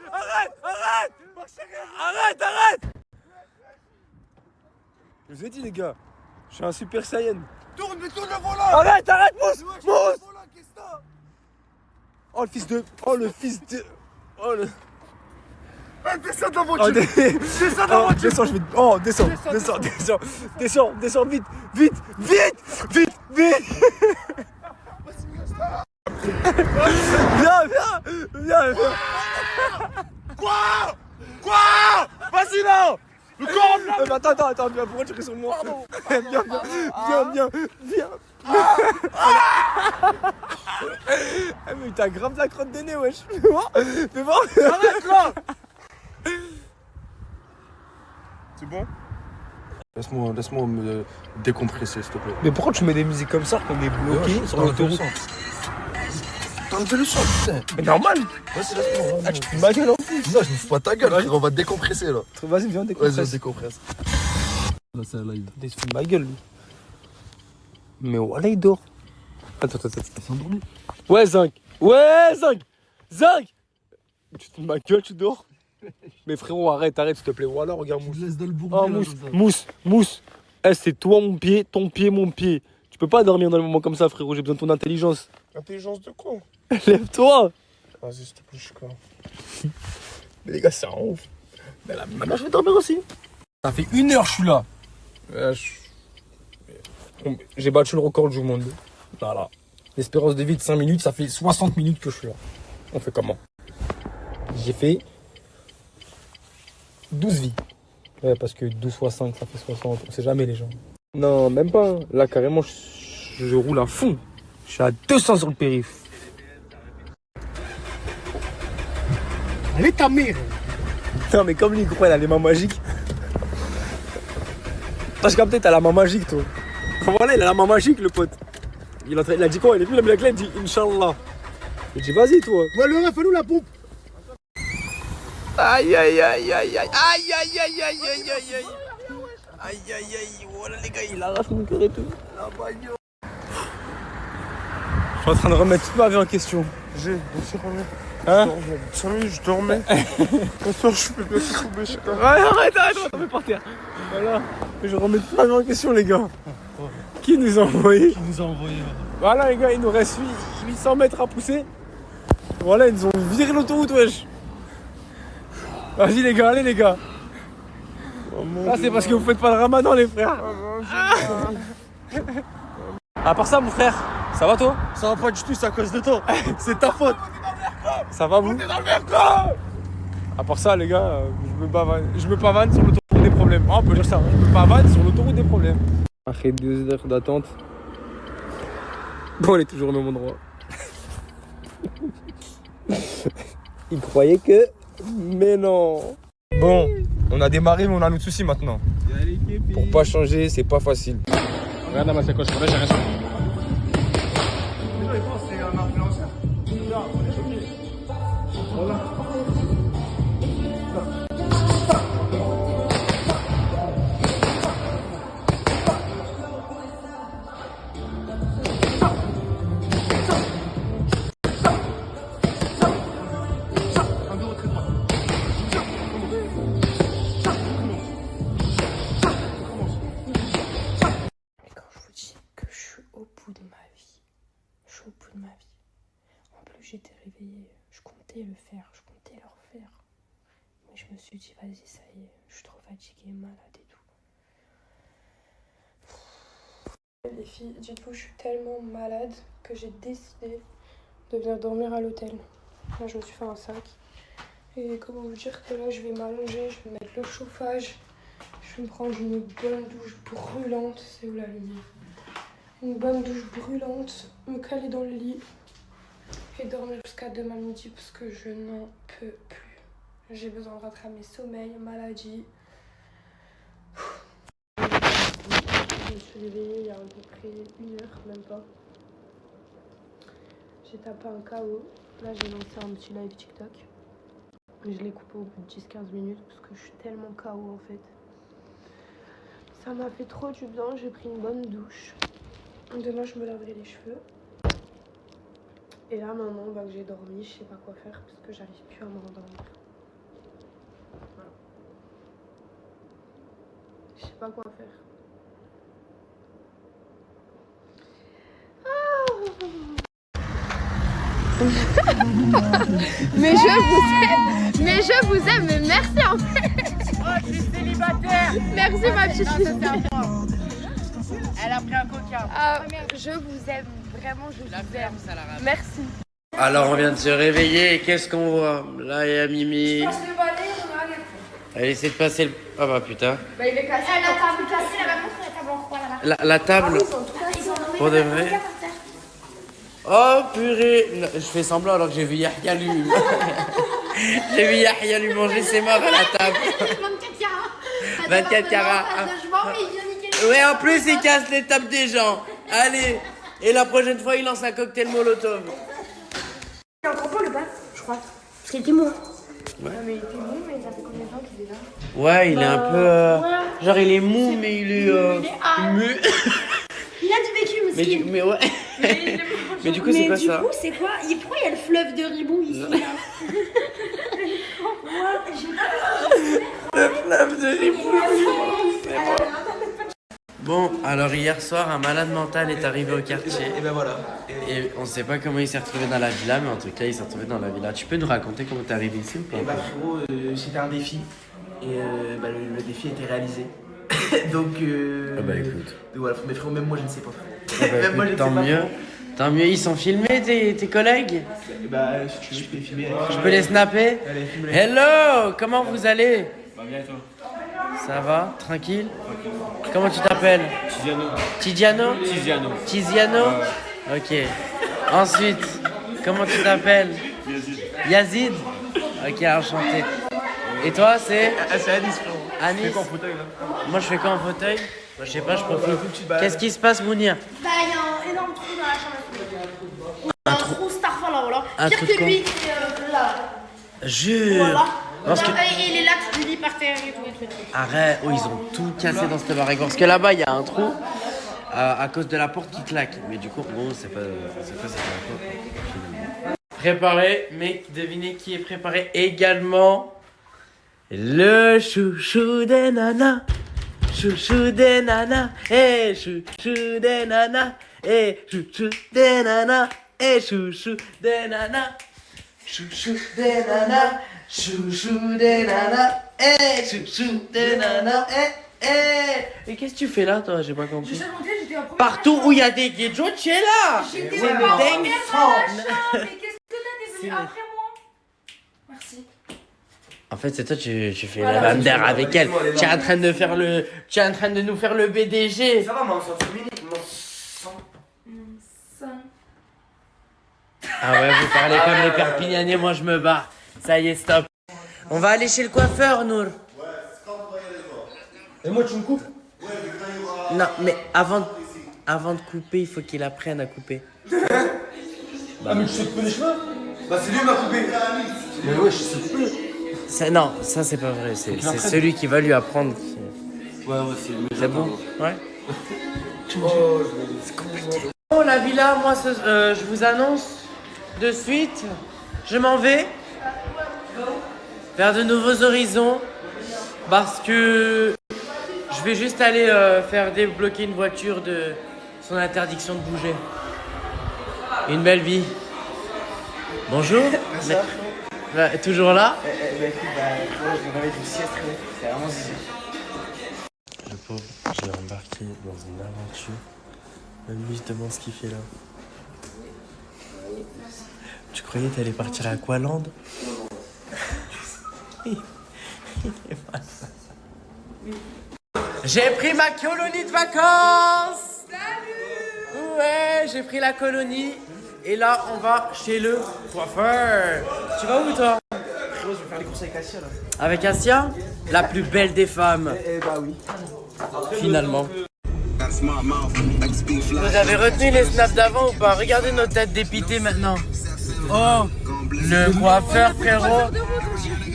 S10: Arrête. Je vous ai dit, les gars, je suis un super saiyan.
S11: Tourne le volant.
S10: Arrête, mousse. Oh le fils de.
S11: Descends de la
S10: Oh,
S11: voiture. Descends de la voiture.
S10: descends, je vais. Oh, descends, vite. Viens.
S11: Quoi? Vas-y là. Le corps là.
S10: Attends, viens, pourquoi tu ris sur moi? Viens. Ah, mais t'as grave la crotte de nez, wesh. Fais voir.
S11: Arrête là. C'est bon?
S1: Laisse-moi me décompresser, s'il te plaît.
S10: Mais pourquoi tu mets des musiques comme ça qu'on est bloqué sur l'autoroute?
S1: T'as enlevé le son, putain.
S10: Mais normal.
S1: Vas-y, laisse-moi.
S10: Ah, tu te fous de ma gueule en plus.
S1: Non, je me fous pas de ta gueule, frère, on va décompresser là.
S10: Vas-y, viens,
S1: Vas-y,
S10: décompresse.
S1: on décompresse. Là, c'est un live.
S10: Il se fout de ma gueule, lui. Mais voilà, il dort. Attends.
S1: Il s'est endormi.
S10: Ouais, Zinc. Zinc. Tu te fous de ma gueule, tu dors. Mais frérot, arrête, s'il te plaît. Voilà, regarde, Mousse.
S1: Laisse dans le bourg.
S10: Oh, Mousse. Eh, c'est toi, mon pied, ton pied, mon pied. Tu peux pas dormir dans les moments comme ça, frérot. J'ai besoin de ton intelligence.
S11: Intelligence de quoi?
S10: Lève-toi.
S11: Vas-y, s'il te plaît, je suis quoi?
S10: Mais les gars, c'est un ouf. Mais là, maintenant, je vais dormir aussi. Ça fait 1 heure, je suis là. J'ai battu le record du monde. Voilà. L'espérance de vie de 5 minutes, ça fait 60 minutes que je suis là. On fait comment? J'ai fait 12 vies. Ouais, parce que 12 fois 5, ça fait 60. On sait jamais, les gens. Non, même pas. Là, carrément, je roule à fond. Je suis à 200 sur le périph'.
S11: Allez, ta mère.
S10: Non, mais comme lui, il croit, il a les mains magiques. T'as capté, t'as la main magique, toi. Voilà, il a la main magique, le pote. Il a dit quoi? Il est venu la blague là, il dit Inch'Allah. Il dit vas-y, toi.
S11: Ouais, le ref, fais-nous la pompe.
S10: Aïe. Voilà, les gars, il arrache mon cœur et tout. Je suis en train de remettre toute ma vie en question.
S11: Bien sûr, remis.
S10: Hein?
S11: 5 minutes, je dormais. Bonsoir, je peux bien se tomber, je sais pas.
S10: Ouais, arrête, on va tomber par terre. Voilà. Mais je remets toute ma vie en question, les gars. Qui nous a envoyé? Voilà, les gars, il nous reste 800 mètres à pousser. Voilà, ils nous ont viré l'autoroute, wesh. Vas-y, les gars, allez, les gars. Là, c'est parce que vous faites pas le ramadan, les frères. À part ça, mon frère, ça va, toi?
S11: Ça va pas du tout, c'est à cause de toi. C'est ta faute.
S10: Ça va, vous? À part ça, les gars, je me pavane sur l'autoroute des problèmes. Oh, on peut dire ça, je me pavane sur l'autoroute des problèmes. Après 2 heures d'attente. Bon, on est toujours au même endroit. Il croyait que... Mais non. Bon, on a démarré, mais on a notre souci maintenant. Pour pas changer, c'est pas facile. Regarde ma sacoche, j'ai rien sur moi.
S11: C'est un influenceur. Voilà.
S3: J'étais réveillée, je comptais le faire, je comptais le refaire. Mais je me suis dit, vas-y, ça y est, je suis trop fatiguée, malade et tout. Les filles, dites-vous, je suis tellement malade que j'ai décidé de venir dormir à l'hôtel. Là, je me suis fait un sac. Et comment vous dire que là, je vais m'allonger, je vais mettre le chauffage. Je vais me prendre une bonne douche brûlante. C'est où la lumière? Une bonne douche brûlante, me caler dans le lit. Et dormir jusqu'à demain midi parce que je n'en peux plus. J'ai besoin de rattraper mes sommeils, maladie. Je me suis réveillée il y a à peu près 1 heure, même pas. J'ai tapé un KO. Là, j'ai lancé un petit live TikTok. Je l'ai coupé au bout de 10-15 minutes parce que je suis tellement KO en fait. Ça m'a fait trop du bien. J'ai pris une bonne douche. Demain, je me laverai les cheveux. Et là maintenant que j'ai dormi, je sais pas quoi faire parce que j'arrive plus à me rendormir. Voilà. Je sais pas quoi faire.
S12: Mais je vous aime, mais merci en fait.
S13: Oh, je suis célibataire.
S12: Merci ma petite fille.
S13: Elle a pris un coca.
S12: Ah, je vous aime, vraiment je vous aime. Merci.
S2: Alors on vient de se réveiller et qu'est-ce qu'on voit? Là il y a Mimi.
S3: Passe le balai, on a les...
S2: Elle essaie de passer le... Ah bah putain.
S3: Bah il est cassé. La table cassée, elle va montrer la table en croix là-bas.
S2: La table. Pour de vrai. Oh purée. Je fais semblant alors que j'ai vu Yahya lui. J'ai vu Yahya lui manger ses morts à la table.
S3: 24 carats.
S2: 24 carats. Ouais, en plus il casse les tables des gens. Allez. Et la prochaine fois il lance un cocktail molotov.
S3: Il est en trop le pas, je crois. Parce qu'il était mou.
S2: Ouais.
S3: Mais il était mou, mais ça fait combien de temps qu'il est là?
S2: Ouais, il est un peu...
S3: ouais.
S2: Genre il est mou mais il est...
S3: Il est
S2: mu.
S3: Il a du vécu, Mouskine.
S2: Mais ouais. Mais du coup c'est quoi ça?
S3: Mais du coup c'est quoi? Pourquoi il y a le fleuve de Ribou ici là?
S2: Le fleuve de Ribou. Bon, alors hier soir, un malade mental est arrivé au quartier.
S10: Et ben voilà.
S2: Et on sait pas comment il s'est retrouvé dans la villa, mais en tout cas, il s'est retrouvé dans la villa. Tu peux nous raconter comment t'es arrivé ici ou pas?
S10: Bah frérot, c'était un défi. Et bah, le défi a été réalisé. Donc,
S2: Ah bah écoute.
S10: donc voilà, mais frérot, même moi je ne sais pas.
S2: Ah bah,
S10: Même moi, je ne
S2: écoute,
S10: sais
S2: tant
S10: pas
S2: mieux.
S10: trop.
S2: Tant mieux, ils sont filmés tes collègues?
S10: Et bah si tu veux, je peux les filmer.
S2: Je peux les snapper?
S10: Allez, filme-les.
S2: Hello, comment vous allez?
S5: Bah bien et toi?
S2: Ça va? Tranquille? Comment tu t'appelles?
S5: Tiziano.
S2: Tiziano?
S5: Tiziano.
S2: Tiziano? Ok. Ensuite, comment tu t'appelles? Yazid. Ok, enchanté. Et toi, c'est?
S10: C'est Anis, frérot.
S2: Anis.
S10: Tu fais quoi en fauteuil là?
S2: Moi, je fais quoi en fauteuil? Moi, je sais pas, je profite. Qu'est-ce qui se passe, Mounir?
S3: Bah il y a un énorme trou dans la chambre à coucher. Un trou Starfall là, voilà.
S2: Un
S3: Pire
S2: trou
S3: que
S2: de quoi?
S3: lui, c'est là.
S2: Jure.
S3: Voilà.
S2: Parce que...
S3: Et les lattes du lit par terre et tout et tout.
S2: Arrête, oh, ils ont tout cassé dans cette baraque. Parce que là-bas, il y a un trou à cause de la porte qui claque. Mais du coup, bon, c'est pas la porte. Préparé, mais devinez qui est préparé également? Le chouchou des nanas. Chouchou des nanas. Eh, chouchou des nanas. Eh, chouchou des nanas. Eh, chouchou des nanas. Chouchou des nanas. Chouchou des nanas. Eh, chouchou des nanas. Et qu'est-ce que tu fais là, toi? J'ai pas compris.
S3: Je sais monter, j'étais en première.
S2: Partout où il y a des guides, tu es là.
S3: J'étais
S2: Ouais,
S3: pas
S2: mais
S3: en
S2: dingue
S3: première
S2: sang.
S3: machin. Mais qu'est-ce que t'es venu après moi? Merci.
S2: En fait, c'est toi, tu fais
S3: Voilà,
S2: la bandère
S10: c'est
S2: avec
S10: bon,
S2: elle.
S10: laisse-moi,
S2: Tu es en train de faire le, tu es en train de nous faire le BDG.
S10: Ça va, mais on s'en féminique, mon sang.
S2: Ah ouais, vous parlez comme les Perpignanais, moi je me barre. Ça y est, stop. On va aller chez le coiffeur, Nour.
S10: Et moi, tu me coupes?
S2: Non, mais avant de couper, il faut qu'il apprenne à couper.
S10: Ah, mais tu sais couper les cheveux? Bah, c'est lui qui m'a coupé. Mais ouais, je sais couper.
S2: Non, ça c'est pas vrai. C'est celui qui va lui apprendre.
S10: Ouais, c'est lui.
S2: C'est bon? Ouais. Bon, la villa, moi, je vous annonce de suite, je m'en vais vers de nouveaux horizons parce que je vais juste aller faire débloquer une voiture de son interdiction de bouger. Une belle vie. Bonjour. Toujours là?
S10: Bah écoute, je me réveille du sieste, c'est vraiment zizi.
S2: Le pauvre, je l'ai embarqué dans une aventure. Même lui, je demande ce qu'il fait là. Tu croyais que t'allais partir à Aqualand? J'ai pris ma colonie de vacances. Salut. Ouais, j'ai pris la colonie. Et là, on va chez le coiffeur. Tu vas où, toi?
S10: Frérot, je vais faire les courses avec Assia là.
S2: Avec Assia? La plus belle des femmes.
S10: Eh bah oui.
S2: Finalement. Vous avez retenu les snaps d'avant ou pas? Regardez nos têtes dépitées maintenant. Oh, le coiffeur, frérot.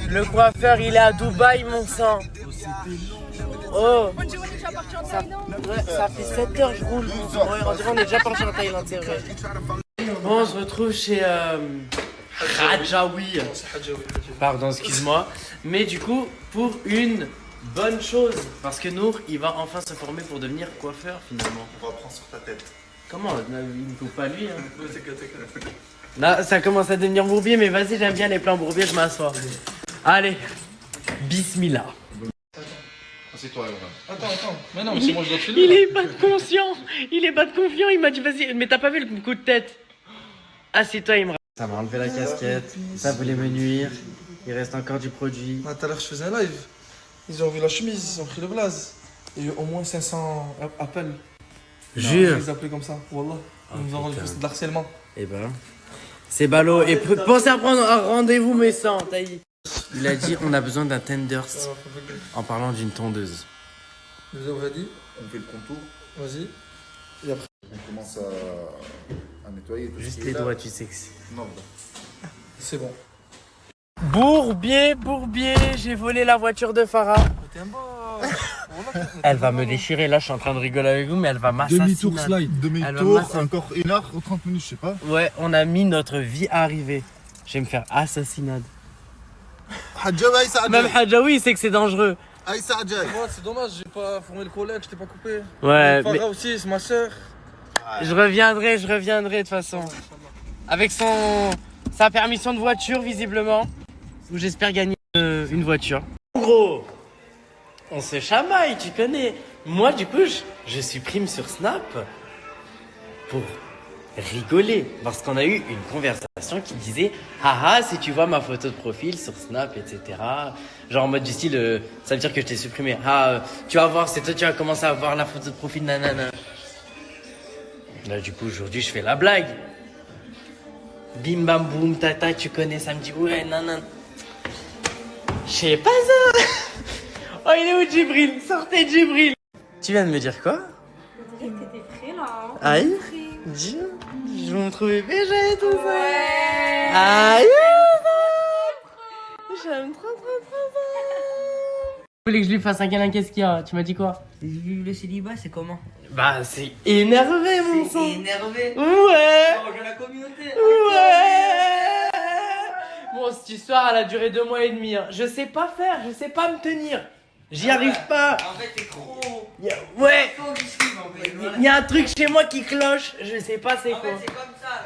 S2: Le coiffeur, il est à Dubaï, mon sang. Oh, ça fait 7 heures que je roule. On dirait qu'on est déjà parti en Thaïlande, c'est vrai. Bon, on se retrouve chez Rajawi. Pardon, excuse-moi. Mais du coup, pour une bonne chose. Parce que Nour, il va enfin se former pour devenir coiffeur finalement.
S8: On va prendre sur ta tête.
S2: Comment? Il ne coupe pas lui, hein. Là, ça commence à devenir bourbier, mais vas-y, j'aime bien les plans bourbiers, je m'assois. Allez, bismillah.
S7: Assieds-toi, Yohan.
S5: Attends. Mais non, mais c'est moi, je dois te
S2: Il est pas de conscient. Il est pas de confiant. Il m'a dit, vas-y, mais t'as pas vu le coup de tête? Assieds-toi, il me. Ça m'a enlevé la casquette. Ça voulait me nuire. Il reste encore du produit.
S10: Tout à l'heure, je faisais un live. Ils ont vu la chemise, ils ont pris le blaze. Il y a eu au moins 500 appels.
S2: Jure.
S10: Je les appelais comme ça, wallah. Ils nous ont rendu de l'harcèlement.
S2: Eh ben, c'est ballot. Et pensez à prendre un rendez-vous, mais sans, taille. Il a dit, on a besoin d'un tenders en parlant d'une tondeuse.
S10: Vous avez dit?
S4: On fait le contour.
S10: Vas-y. Et après,
S4: on commence à nettoyer.
S2: Juste les doigts, tu sais que c'est.
S4: Non,
S10: c'est bon.
S2: Bourbier, j'ai volé la voiture de Farah. Elle va me déchirer, là je suis en train de rigoler avec vous, mais elle va m'assassiner.
S4: Demi-tour slide, demi-tour, encore 1 heure ou 30 minutes, je sais pas.
S2: Ouais, on a mis notre vie à arriver. Je vais me faire assassinade. Même Hadjaoui, il sait que c'est dangereux.
S10: Moi, c'est dommage, j'ai pas formé le collègue, je t'ai pas coupé.
S2: Ouais,
S10: Farah
S2: mais
S10: aussi, c'est ma soeur.
S2: je reviendrai de toute façon. Avec sa permission de voiture, visiblement. Où j'espère gagner une voiture. En gros, on se chamaille, tu connais. Moi, du coup, je supprime sur Snap pour rigoler. Parce qu'on a eu une conversation qui disait haha, si tu vois ma photo de profil sur Snap, etc. Genre en mode du style, ça veut dire que je t'ai supprimé. Ah, tu vas voir, c'est toi, tu vas commencer à voir la photo de profil, nanana. Là, du coup, aujourd'hui, je fais la blague. Bim bam boum, tata, tu connais, ça me dit ouais, nanana. Je sais pas ça. Oh, il est où Djibril? Sortez Djibril. Tu viens de me dire quoi?
S9: Je dirais que t'étais frais là.
S2: Aïe. Je vais me trouver BG et tout ça.
S9: Ouais.
S2: Aïe. J'aime trop ça. Vous voulez que je lui fasse un câlin? Qu'est-ce qu'il y a? Tu m'as dit quoi?
S13: Le célibat, c'est comment?
S2: Bah, c'est énervé, mon sang.
S13: C'est énervé.
S2: Ouais.
S13: Change la communauté.
S2: Ouais. Bon, cette histoire, elle a duré 2 mois et demi. Hein. Je sais pas faire, je sais pas me tenir. J'y arrive pas.
S13: En fait, t'es trop.
S2: Ouais.
S13: Trop difficile, en fait. Voilà.
S2: Il y a un truc chez moi qui cloche. Je sais pas c'est
S13: En
S2: quoi.
S13: fait, c'est comme ça.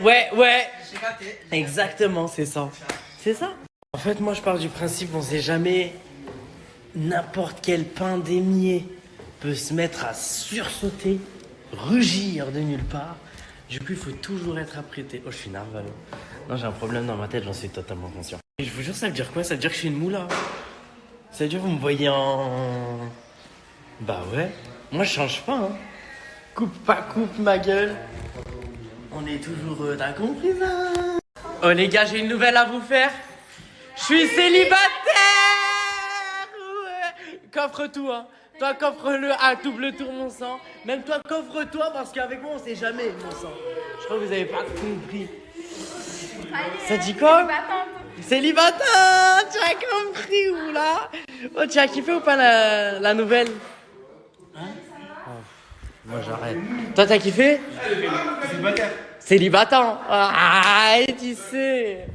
S2: Ouais.
S13: J'ai capté.
S2: Exactement, c'est ça. C'est ça. En fait, moi, je pars du principe, on sait jamais. N'importe quelle pandémie peut se mettre à sursauter, rugir de nulle part. Du coup, il faut toujours être apprêté. Oh, je suis nerveux. Non, j'ai un problème dans ma tête, j'en suis totalement conscient. Et je vous jure, ça veut dire quoi? Ça veut dire que je suis une moula. Ça veut dire que vous me voyez en... Bah ouais. Moi, je change pas, hein. Coupe pas coupe ma gueule. On est toujours... T'as compris, ça? Oh, les gars, j'ai une nouvelle à vous faire. Je suis célibataire. Ouais. Coffre tout, hein. Toi, coffre-le à double tour, mon sang. Même toi, coffre-toi, parce qu'avec moi, on sait jamais, mon sang. Je crois que vous avez pas compris. Ça dit quoi? Célibataire. Tu as compris, ou là? Oh, tu as kiffé ou pas la nouvelle? Hein? Oh, moi, j'arrête. Toi, t'as kiffé?
S5: Célibataire.
S2: Célibataire. Ah, tu sais.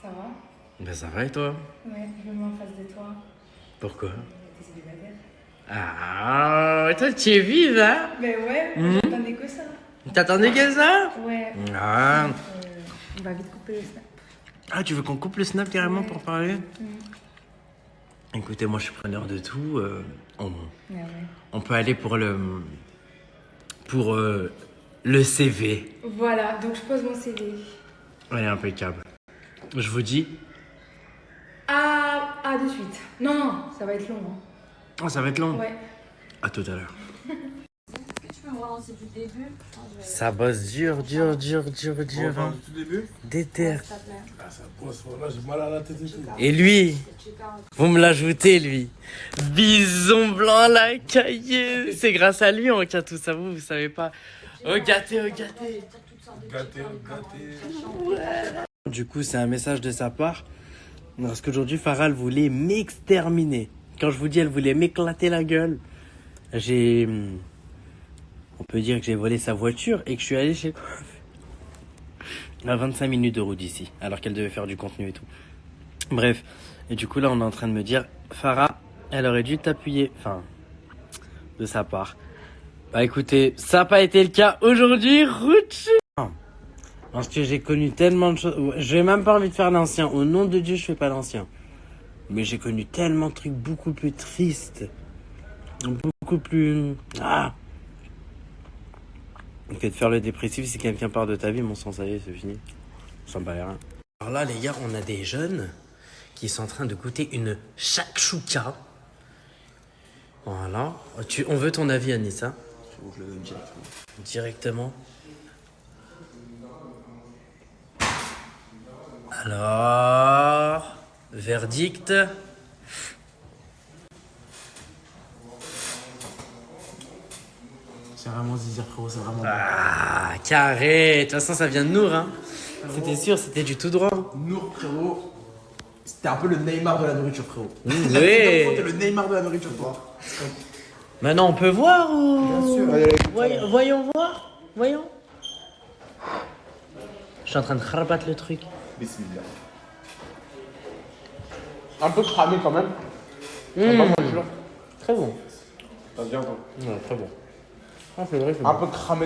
S9: Ça va?
S2: Ben, ça va, et toi?
S9: Ouais, je me mets en face de toi.
S2: Pourquoi?
S9: T'es célibataire?
S2: Ah, toi, tu es vive, hein?
S9: Ben ouais, j'attendais que ça.
S2: T'attendais que ça?
S9: Ouais.
S2: Ah.
S9: On va vite couper le snap.
S2: Ah, tu veux qu'on coupe le snap carrément pour parler? Écoutez, moi, je suis preneur de tout. On peut aller pour le CV.
S9: Voilà, donc je pose mon CV.
S2: Allez, impeccable. Je vous dis...
S9: Ah, de suite. Non, ça va être long. Hein.
S2: Ah, ça va être long?
S9: Ouais.
S2: À tout à l'heure.
S9: Tu peux me relancer du début?
S2: Ça bosse dur. Hein.
S6: Du début?
S2: Déter.
S6: Ah, ça bosse, voilà, j'ai mal à la tête et tout.
S2: Et lui, vous me l'ajoutez, lui. Bison blanc à la cahier. C'est grâce à lui on a tout ça, vous savez pas. Oh, gâté.
S6: Gâté.
S2: Ouais. Du coup, c'est un message de sa part. Parce qu'aujourd'hui, Farah voulait m'exterminer. Quand je vous dis, elle voulait m'éclater la gueule. On peut dire que j'ai volé sa voiture et que je suis allé chez... à 25 minutes de route d'ici, alors qu'elle devait faire du contenu et tout. Bref, et du coup là on est en train de me dire, Farah, elle aurait dû t'appuyer, enfin, de sa part. Bah écoutez, ça n'a pas été le cas aujourd'hui, Rouch. Parce que j'ai connu tellement de choses. J'ai même pas envie de faire l'ancien. Au nom de Dieu, je fais pas l'ancien. Mais j'ai connu tellement de trucs beaucoup plus tristes. Beaucoup plus... Ah, que de faire le dépressif si quelqu'un part de ta vie, mon sang, ça y est, c'est fini. Ça me paraît rien. Alors là, les gars, on a des jeunes qui sont en train de goûter une shakshuka. Voilà. On veut ton avis, Anissa.
S1: Je le donne
S2: Directement. Alors, verdict.
S5: C'est vraiment zizir, frérot, c'est vraiment bon.
S2: Ah, carré. De toute façon, ça vient de Nour, hein. C'était sûr, c'était du tout droit.
S10: Nour, frérot, c'était un peu le Neymar de la nourriture, frérot.
S2: Oui.
S10: C'était le Neymar de la nourriture, toi.
S2: Maintenant, on peut voir ou...
S10: Bien sûr. Allez,
S2: Voyons voir. Voyons. Je suis en train de rabattre le truc.
S10: Bismillah.
S5: Un peu cramé quand même.
S2: Très bon.
S5: Ça vient, quoi.
S2: Ouais, très bon. Ah, c'est vrai, c'est
S5: Un
S2: bon.
S5: peu cramé.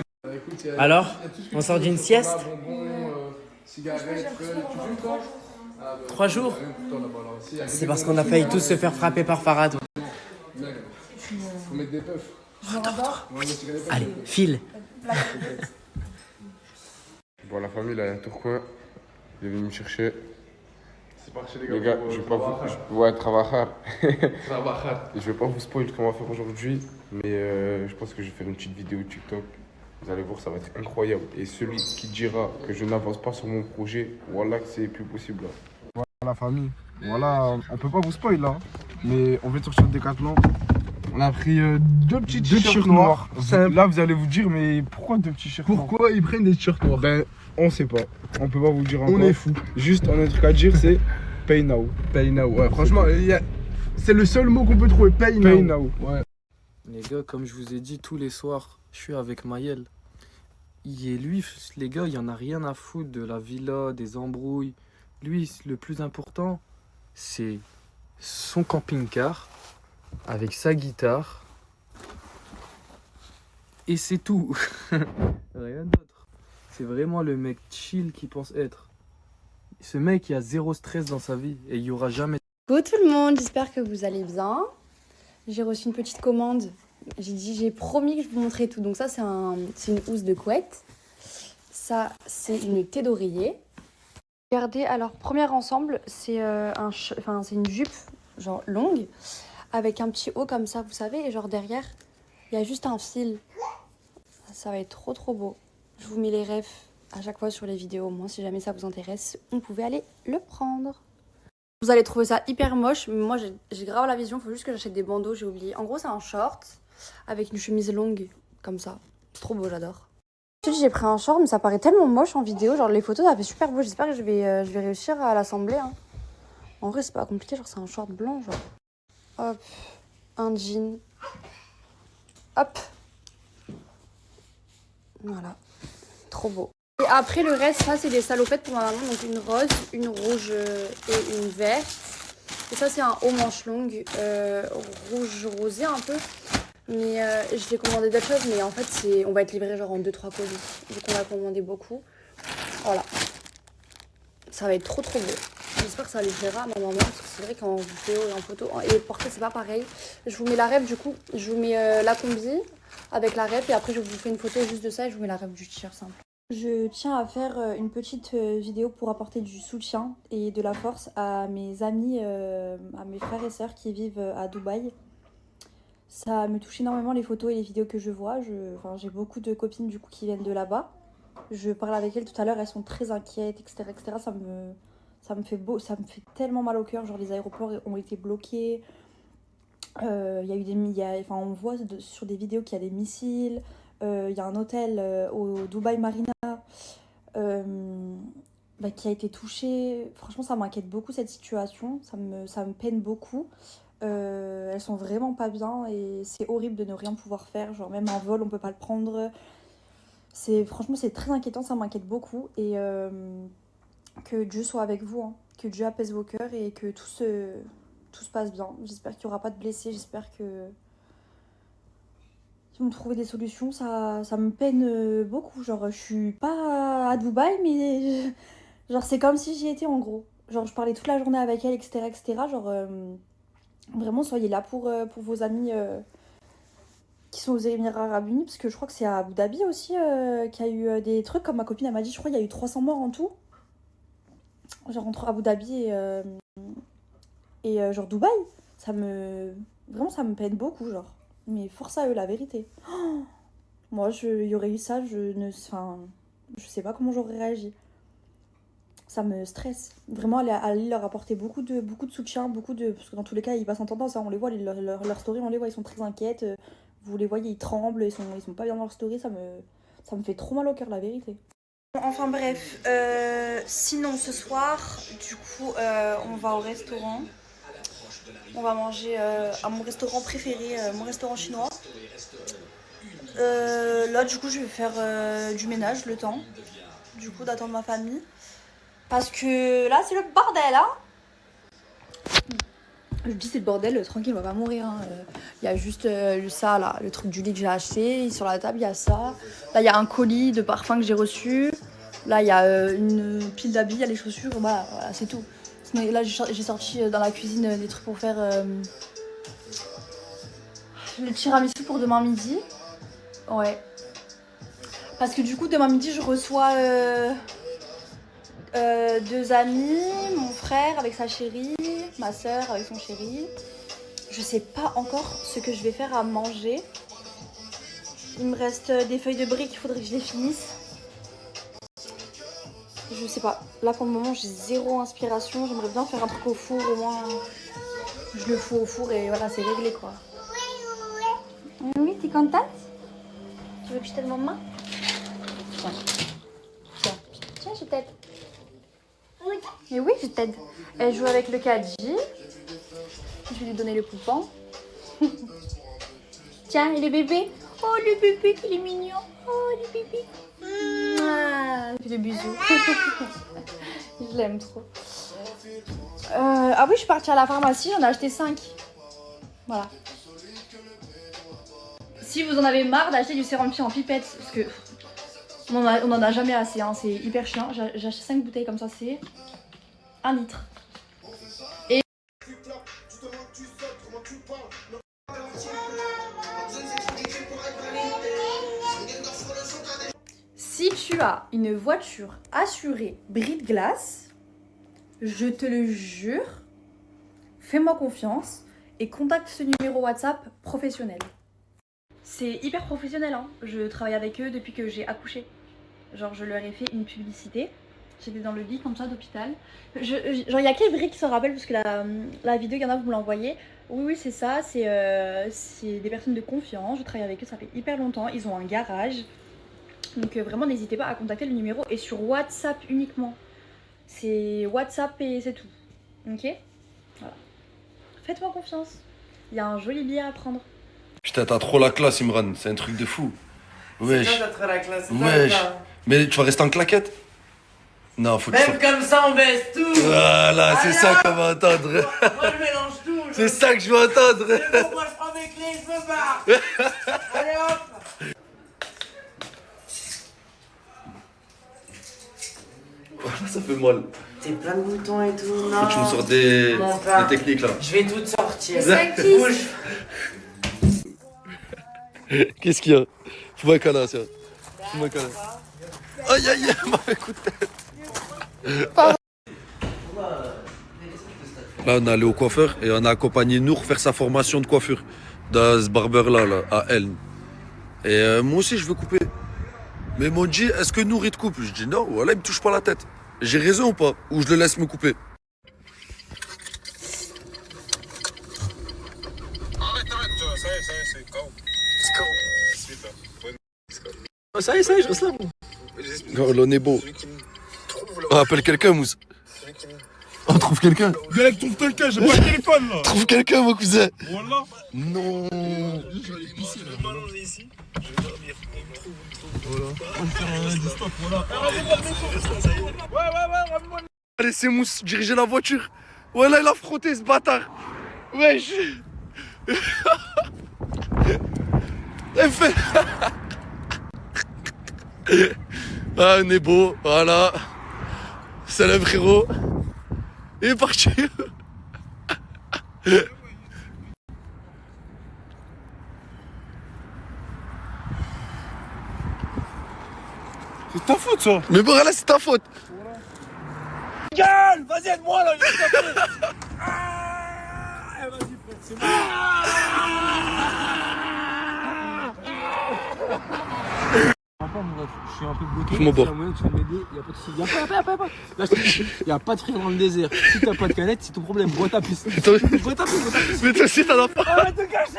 S2: Alors, on sort d'une sieste?
S5: Cigarettes, tu fumes quoi
S2: 3 jours? C'est parce qu'on a failli tous se faire frapper par Farad.
S5: Faut mettre des puffs.
S2: Allez, file.
S7: Bon, la famille, là, à Tourcoing, il est venu me chercher.
S5: C'est parti,
S7: Les gars, je vais pas vous... Ouais, travailler.
S5: Trabajar.
S7: Je vais pas vous spoiler ce qu'on va faire aujourd'hui, mais je pense que je vais faire une petite vidéo TikTok. Vous allez voir, ça va être incroyable. Et celui qui dira que je n'avance pas sur mon projet, voilà que c'est plus possible. Là.
S4: Voilà la famille. Voilà, on peut pas vous spoil là. Mais on vient de sortir de Decathlon. On a pris deux petits t-shirts noirs. Là, vous allez vous dire, mais pourquoi deux petits shirts noirs? Pourquoi ils prennent des t-shirts noirs? Ben, on sait pas. On peut pas vous le dire encore. On est fou. Juste, on a un truc à dire, c'est pay now. Pay now, ouais. Franchement, c'est le seul mot qu'on peut trouver. Pay now. Pay now, ouais.
S5: Les gars, comme je vous ai dit, tous les soirs, je suis avec Maël. Et lui, les gars, il y en a rien à foutre de la villa, des embrouilles. Lui, le plus important, c'est son camping-car avec sa guitare. Et c'est tout. Rien d'autre. C'est vraiment le mec chill qu'il pense être. Ce mec, il a zéro stress dans sa vie et il y aura jamais...
S3: Coucou tout le monde, j'espère que vous allez bien. J'ai reçu une petite commande. J'ai promis que je vous montrais tout. Donc ça, c'est une housse de couette. Ça, c'est une thé d'oreiller. Regardez, alors, premier ensemble, c'est une jupe, genre longue, avec un petit haut comme ça, vous savez, et genre derrière, il y a juste un fil. Ça va être trop trop beau. Je vous mets les refs à chaque fois sur les vidéos. Moi, si jamais ça vous intéresse, on pouvait aller le prendre. Vous allez trouver ça hyper moche, mais moi j'ai grave la vision, faut juste que j'achète des bandeaux, j'ai oublié. En gros, c'est un short avec une chemise longue, comme ça. C'est trop beau, j'adore. Ensuite, j'ai pris un short, mais ça paraît tellement moche en vidéo, genre les photos, ça fait super beau. J'espère que je vais réussir à l'assembler. Hein. En vrai, c'est pas compliqué, genre c'est un short blanc, genre. Hop, un jean. Hop. Voilà, trop beau. Et après, le reste, ça, c'est des salopettes pour ma maman. Donc, une rose, une rouge et une verte. Et ça, c'est un haut manche longue, rouge rosé un peu. Mais je l'ai commandé d'autres choses. Mais en fait, on va être livré genre en 2-3 colis. Donc, on va commander beaucoup. Voilà. Ça va être trop trop beau. J'espère que ça livrera à ma maman. Parce que c'est vrai qu'en vidéo et en photo, et portrait, c'est pas pareil. Je vous mets la ref du coup. Je vous mets la combi avec la ref. Et après, je vous fais une photo juste de ça. Et je vous mets la ref du t-shirt simple. Je tiens à faire une petite vidéo pour apporter du soutien et de la force à mes amis, à mes frères et sœurs qui vivent à Dubaï. Ça me touche énormément les photos et les vidéos que je vois. J'ai beaucoup de copines du coup qui viennent de là-bas. Je parle avec elles tout à l'heure, elles sont très inquiètes, etc. etc. Ça me fait tellement mal au cœur. Genre les aéroports ont été bloqués. On voit sur des vidéos qu'il y a des missiles. Il y a un hôtel au Dubai Marina qui a été touché. Franchement, ça m'inquiète beaucoup cette situation. Ça me peine beaucoup. Elles sont vraiment pas bien et c'est horrible de ne rien pouvoir faire. Genre même un vol, on peut pas le prendre. Franchement, c'est très inquiétant. Ça m'inquiète beaucoup. Et que Dieu soit avec vous. Hein. Que Dieu apaise vos cœurs et que tout se passe bien. J'espère qu'il n'y aura pas de blessés. J'espère
S14: Ils vont trouver des solutions, ça me peine beaucoup. Genre, je suis pas à Dubaï, mais genre, c'est comme si j'y étais en gros. Genre, je parlais toute la journée avec elle, etc. etc. Genre, vraiment, soyez là pour vos amis qui sont aux Émirats Arabes Unis, parce que je crois que c'est à Abu Dhabi aussi qu'il y a eu des trucs, comme ma copine elle m'a dit, je crois qu'il y a eu 300 morts en tout. Genre, entre Abu Dhabi et genre Dubaï. Vraiment, ça me peine beaucoup, genre. Mais force à eux, la vérité. Oh, moi, il y aurait eu ça, je sais pas comment j'aurais réagi. Ça me stresse. Vraiment, aller leur apporter beaucoup de soutien, parce que dans tous les cas, ils passent en tendance, hein, on les voit, leur story, on les voit, ils sont très inquiets. Vous les voyez, ils tremblent, ils sont pas bien dans leur story, ça me fait trop mal au cœur, la vérité. Enfin bref, sinon ce soir, du coup, on va au restaurant. On va manger à mon restaurant préféré, mon restaurant chinois. Là, du coup, je vais faire du ménage, le temps, du coup, d'attendre ma famille. Parce que là, c'est le bordel, hein. Je dis c'est le bordel, tranquille, on va pas mourir. Il y a juste ça, là, le truc du lit que j'ai acheté. Sur la table, il y a ça. Là, il y a un colis de parfum que j'ai reçu. Là, il y a une pile d'habits, il y a les chaussures. Voilà, c'est tout. Sinon, là, j'ai sorti dans la cuisine des trucs pour faire le tiramisu pour demain midi. Ouais. Parce que du coup, demain midi, je reçois 2 amis, mon frère avec sa chérie, ma soeur avec son chéri. Je sais pas encore ce que je vais faire à manger. Il me reste des feuilles de briques, il faudrait que je les finisse. Je sais pas. Là pour le moment j'ai zéro inspiration. J'aimerais bien faire un truc au four, au moins je le fous au four et voilà, c'est réglé quoi. Oui, t'es contente? Tu veux que je t'aide mon main? Tiens, je t'aide. Mais oui, je t'aide. Elle joue avec le Kadji. Je vais lui donner le poupon. Tiens, et le bébé. Oh, le bébé, qu'il est mignon. Oh, le bébé. Fais le bisou. Je l'aime trop. Ah oui, je suis partie à la pharmacie, j'en ai acheté 5. Voilà. Si vous en avez marre d'acheter du sérum en pipette, parce que on en a jamais assez, hein, c'est hyper chiant. J'ai acheté 5 bouteilles comme ça, c'est 1 litre. Et si tu as une voiture assurée bris de glace, je te le jure, fais-moi confiance et contacte ce numéro WhatsApp professionnel. C'est hyper professionnel, hein. Je travaille avec eux depuis que j'ai accouché. Genre, je leur ai fait une publicité. J'étais dans le lit comme ça d'hôpital. Genre, il y a Kevry qui se rappelle parce que la vidéo, il y en a, vous me l'envoyez. Oui, c'est ça. C'est des personnes de confiance. Je travaille avec eux, ça fait hyper longtemps. Ils ont un garage. Donc, vraiment, n'hésitez pas à contacter le numéro. Et sur WhatsApp uniquement. C'est WhatsApp et c'est tout. Ok? Voilà. Faites-moi confiance. Il y a un joli billet à prendre.
S1: Putain, t'as trop la classe, Imran. C'est un truc de fou. Wesh.
S2: C'est toi, t'as trop la classe.
S1: Wesh. Mais tu vas rester en claquette? Non, faut que
S2: même comme ça, on baisse tout.
S1: Voilà, c'est ça qu'on va entendre.
S2: Moi, je mélange tout.
S1: C'est ça que je veux entendre.
S2: C'est bon, moi, je prends mes clés, je me barre. Allez, hop.
S1: Voilà, ça fait mal.
S2: T'es plein de boutons et tout. Non.
S1: Faut que tu me sortes des techniques là.
S2: Je vais tout sortir.
S1: Bouge. Qu'est-ce qu'il y a? Fous-moi un câlin, tiens. Fous-moi un câlin. Aïe aïe, elle m'a fait coup de tête. Là, on est allé au coiffeur et on a accompagné Nour faire sa formation de coiffure dans ce barbeur-là, à Elne. Et moi aussi, je veux couper. Mais ils m'ont dit, est-ce que Nour, il te coupe? Je dis non, voilà, il me touche pas la tête. J'ai raison ou pas? Ou je le laisse me couper?
S10: Ça y est, je reste là.
S1: Oh, l'on est beau. On appelle quelqu'un, Mousse. On trouve quelqu'un.
S4: Galec, trouve quelqu'un, j'ai pas le téléphone là.
S1: Trouve quelqu'un, mon cousin.
S4: Voilà.
S1: Non.
S4: Je vais aller pisser là. Je vais m'allonger ici. Je vais dormir. Voilà. On va faire un stop, voilà. Ouais.
S1: Allez, c'est Mousse, diriger la voiture. Ouais, là, il a frotté ce bâtard. Wesh.
S6: Elle fait... Ah, on est beau, voilà. Salam frérot. Il est parti.
S4: C'est ta faute ça.
S6: Mais bon, là, c'est ta faute.
S10: Gueule, vas-y, aide-moi là, je t'en prie. Vas-y, frère, c'est moi. Je suis un peu bloqué.
S6: Fais-moi boire.
S10: Tu vas m'aider, y'a pas de soucis. Y'a pas. Là, je te dis, y'a pas de frère dans le désert. Si t'as pas de canette, c'est ton problème. Bois ta pisse.
S6: Mais toi aussi, t'en as pas.
S10: Arrête de gâcher.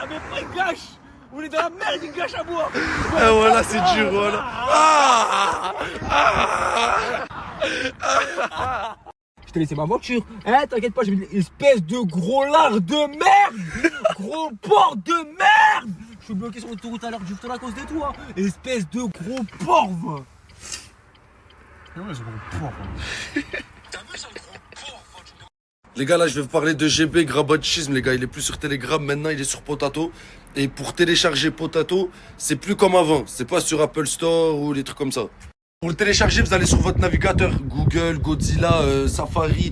S10: Mais pas il gâche. On est dans la merde, il gâche à boire.
S6: Ah, voilà, c'est dur, voilà.
S10: Je t'ai laissé ma voiture. Eh, t'inquiète pas, j'ai mis une espèce de gros lard de merde. Gros porc de merde. Je suis bloqué sur l'autoroute à l'heure juste à cause de toi. Espèce de gros porc, va.
S4: Ah ouais, c'est gros porc.
S6: Les gars, là, je vais vous parler de GB Grabochisme, les gars. Il est plus sur Telegram, maintenant, il est sur Potato. Et pour télécharger Potato, c'est plus comme avant. C'est pas sur Apple Store ou les trucs comme ça. Pour le télécharger, vous allez sur votre navigateur. Google, Godzilla, Safari,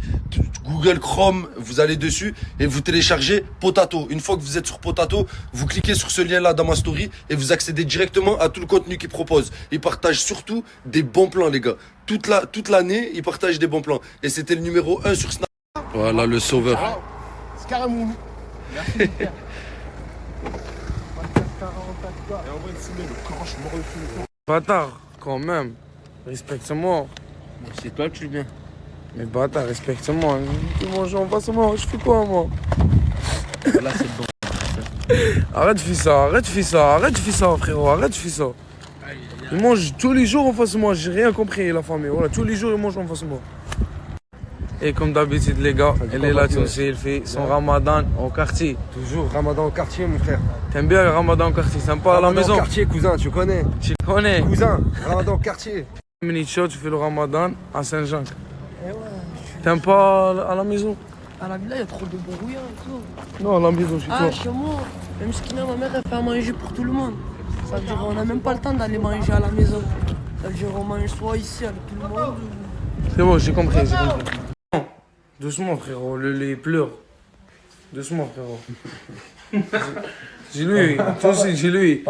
S6: Google Chrome. Vous allez dessus et vous téléchargez Potato. Une fois que vous êtes sur Potato, vous cliquez sur ce lien-là dans ma story et vous accédez directement à tout le contenu qu'il propose. Il partage surtout des bons plans, les gars. Toute l'année, il partage des bons plans. Et c'était le numéro 1 sur Snap. Voilà, le sauveur.
S4: C'est carrément. Merci, mon père.
S15: Bâtard, quand même. Respecte-moi.
S2: C'est toi que tu viens.
S15: Mais bâtard, respecte-moi. Tu manges en face de moi, je fais quoi, moi?
S2: Là, c'est bon.
S15: Arrête de faire ça, frérot. Arrête de faire ça. Il mange tous les jours en face de moi. J'ai rien compris, la famille. Voilà, tous les jours, il mange en face de moi. Et comme d'habitude, les gars, elle est là aussi, elle fait son ramadan au quartier.
S1: Toujours ramadan au quartier, mon frère.
S15: T'aimes bien le ramadan au quartier, sympa à la maison.
S1: Ramadan au quartier, cousin, tu connais.
S15: Tu connais.
S1: Cousin, ramadan au quartier.
S15: Minute show, tu fais le ramadan à Saint-Jacques. T'aimes pas à la maison?
S16: À la villa, il y a trop de brouillard et tout.
S15: Non, à la maison, chez toi.
S16: Ah, chez moi, même Skina, ma mère, elle fait à manger pour tout le monde. Ça veut dire qu'on n'a même pas le temps d'aller manger à la maison. Ça veut dire qu'on mange soit ici avec tout le monde.
S15: C'est bon, j'ai compris. Doucement, frérot, le lait pleure. Doucement, frérot. J'ai lui, toi aussi, j'ai lui.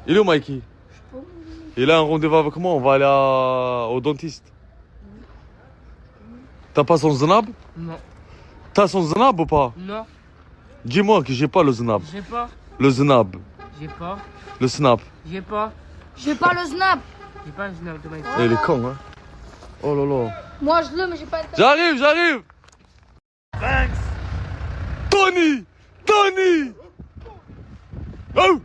S17: Il est où Mikey? Il a un rendez-vous avec moi, on va aller au dentiste. T'as pas son znab?
S16: Non.
S17: T'as son znab ou pas?
S16: Non.
S17: Dis-moi que j'ai pas le znab.
S16: J'ai pas.
S17: Le znab.
S16: J'ai pas.
S17: Le snap.
S16: J'ai pas.
S3: J'ai pas le snap.
S16: J'ai pas le snap de Mikey.
S17: Il est con, hein. Oh là là.
S3: Moi je l'ai, mais j'ai pas le temps.
S17: J'arrive. Thanks. Tony. Oh.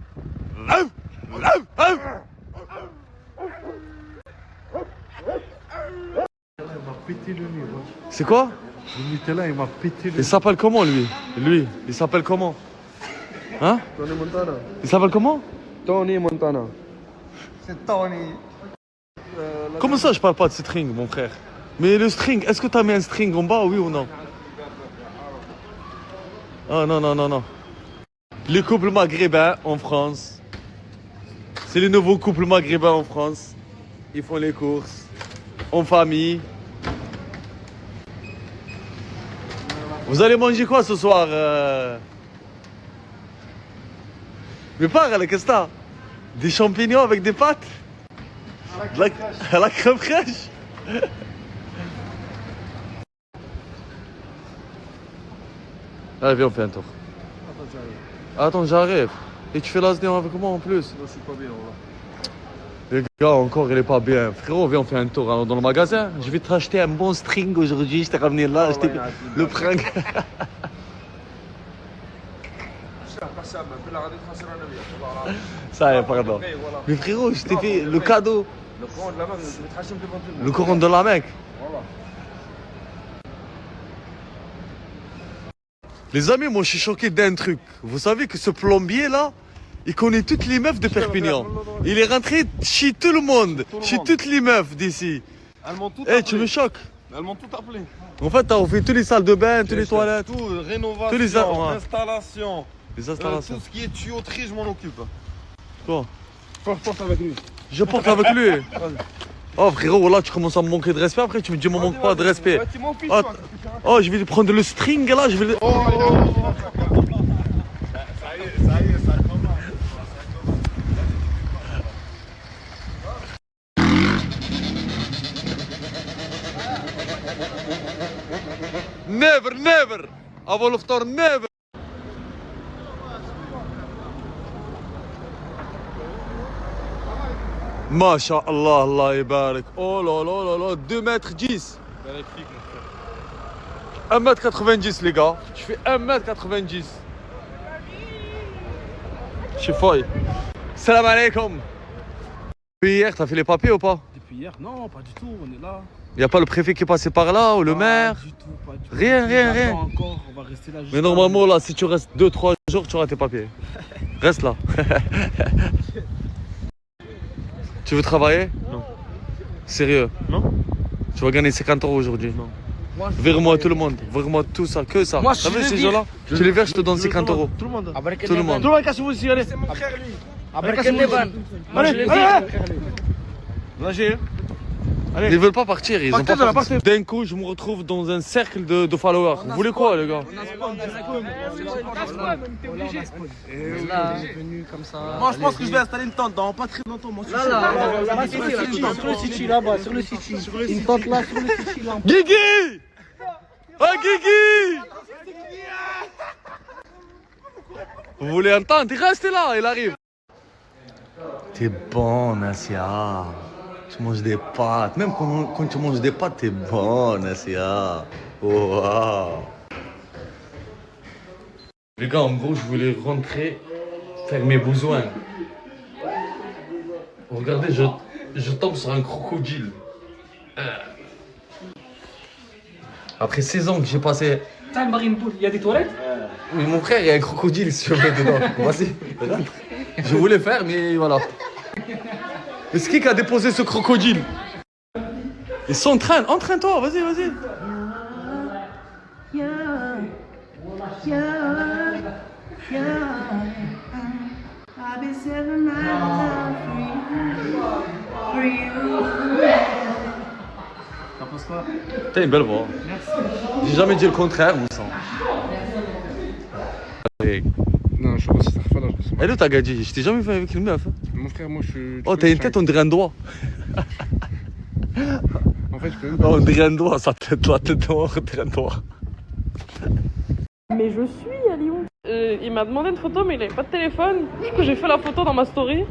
S17: C'est quoi?
S4: Le Nutella, il m'a pété le nez.
S17: Il s'appelle comment lui, il s'appelle comment? Hein?
S1: Tony Montana.
S17: Il s'appelle comment?
S1: Tony Montana.
S4: C'est Tony.
S17: Comment ça je parle pas de string mon frère? Mais le string, est-ce que t'as mis un string en bas, oui ou non? Ah non. Les couples maghrébins en France. C'est les nouveaux couples maghrébins en France. Ils font les courses en famille. Vous allez manger quoi ce soir Mais parle, qu'est-ce que t'as? Des champignons avec des pâtes? À la crème fraîche. Allez, viens, on fait un tour. Attends, j'arrive. Et tu fais la snéo avec moi en plus.
S4: Non, je suis pas bien, voilà.
S17: Le gars, encore, il est pas bien. Frérot, viens, on fait un tour dans le magasin. Je vais t'acheter un bon string aujourd'hui. Je t'ai ramené là. Le prank. Ça y est, pardon. Mais frérot, je t'ai fait le cadeau. Le Coran de la Mecque.
S4: Voilà.
S17: Les amis, moi je suis choqué d'un truc. Vous savez que ce plombier là, il connaît toutes les meufs de Perpignan. Il est rentré chez tout le monde, chez toutes les meufs d'ici.
S4: Elles m'ont tout
S17: appelé. Tu me choques.
S4: Elles m'ont tout appelé.
S17: En fait, t'as fait toutes les salles de bain, toutes les toilettes.
S4: Tout, rénovation,
S17: tous les
S4: installation.
S17: Les installations.
S4: Tout ce qui est tuyauterie, je m'en occupe.
S17: Quoi?
S4: Je porte avec lui.
S17: Je porte avec lui. Oh frérot, là tu commences à me manquer de respect, après tu me dis, me manque pas de respect. Oh, je vais prendre le string là, je vais le...
S4: Ça y est, ça commence.
S17: Never, never. Avant le ftar, never. Masha Allah, Allah yabarak. Oh là là là là, 2 mètres 10. 1 mètre 90 les gars. Je fais 1 mètre 90. Je suis folle. Salam alaikum. Depuis hier, t'as fait les papiers ou pas?
S10: Depuis hier, non, pas du tout, on est là.
S17: Y'a pas le préfet qui est passé par là ou le maire?
S10: Du tout, pas du tout.
S17: Rien, rien, rien.
S10: Encore, on va rester là.
S17: Mais normalement là, si tu restes 2-3 jours, tu auras tes papiers. Reste là. Tu veux travailler?
S10: Non.
S17: Sérieux?
S10: Non.
S17: Tu vas gagner 50 € aujourd'hui?
S10: Non.
S17: Vire-moi tout le monde, vire-moi tout ça, que ça.
S10: Moi,
S17: t'as vu ces gens-là? Je les verse, je te donne 50 €.
S10: Tout le monde.
S17: Tout le monde.
S10: Tout le monde, cassez-vous ici, allez. C'est mon frère, lui. Allez, allez.
S17: Ils veulent pas partir, ils ont
S10: Partez
S17: pas
S10: de là,
S17: parti.
S10: partez.
S17: D'un coup, je me retrouve dans un cercle de followers. Vous voulez quoi, les gars?
S10: Moi, je pense que je vais installer une tente dans pas très longtemps. Moi, sur le City, là-bas, sur le City. Une tente là, sur le City, là.
S17: Guigui! Ah, Guigui! Vous voulez entendre? Restez là, il arrive. T'es bon, Nassia. Tu manges des pâtes. Même quand tu manges des pâtes, t'es bon, Nassia. Wow. Les gars, en gros, je voulais rentrer, faire mes besoins. Regardez, je tombe sur un crocodile. Après 16 ans que j'ai passé...
S10: Il y a des toilettes?
S17: Oui, mon frère, il y a un crocodile si tu veux dedans. Vas-y, rentre. Je voulais faire, mais voilà. Et c'est qui a déposé ce crocodile? Ils s'entraînent. Entraîne-toi, vas-y, vas-y.
S10: T'en penses quoi?
S17: T'as une belle voix.
S10: Merci.
S17: J'ai jamais dit le contraire, Moussa.
S4: Non, je suis aussi ça.
S17: Et là, t'as gadji. Je t'ai jamais vu avec une meuf.
S4: Mon frère, moi je suis.
S17: Oh, t'as une tête, on dirait un doigt.
S4: En fait, je peux même
S17: pas. On dirait un doigt, sa tête, la tête noire, on dirait un doigt.
S18: Mais je suis à Lyon. Il m'a demandé une photo, mais il avait pas de téléphone. Du coup, j'ai fait la photo dans ma story.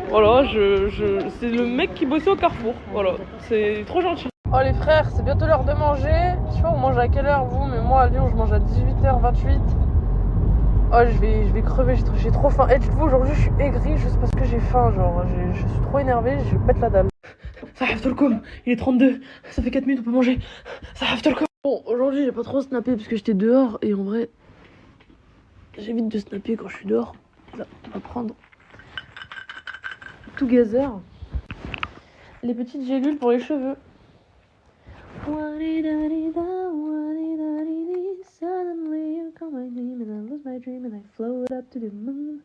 S18: Voilà, c'est le mec qui bossait au Carrefour. Voilà, c'est trop gentil. Oh les frères, c'est bientôt l'heure de manger. Je sais pas, vous mangez à quelle heure vous, mais moi à Lyon, je mange à 18h28. Oh, je vais crever, j'ai trop faim. Et dites-vous, aujourd'hui, je suis aigrie juste parce que j'ai faim. Genre, je suis trop énervée, je pète la dalle. Ça arrive tout le com, il est 32. Ça fait 4 minutes, on peut manger. Ça arrive tout le com. Bon, aujourd'hui, j'ai pas trop snappé parce que j'étais dehors. Et en vrai, j'évite de snapper quand je suis dehors. Là, on va prendre Together. Les petites gélules pour les cheveux. Suddenly you call my name and I lose my dream and I float up to the moon.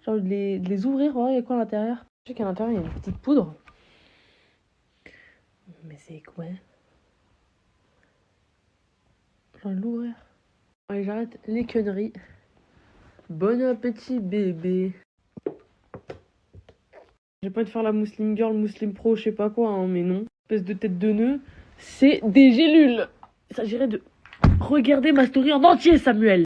S18: Genre de les ouvrir, voir il y a quoi à l'intérieur. Je sais qu'à l'intérieur il y a une petite poudre. Mais c'est quoi? Je vais l'ouvrir. Allez, j'arrête les conneries. Bon appétit bébé. J'ai pas de faire la Muslim Girl, Muslim Pro, je sais pas quoi, hein, mais non. Espèce de tête de nœud, c'est des gélules. Il s'agirait de Regardez ma story en entier, Samuel.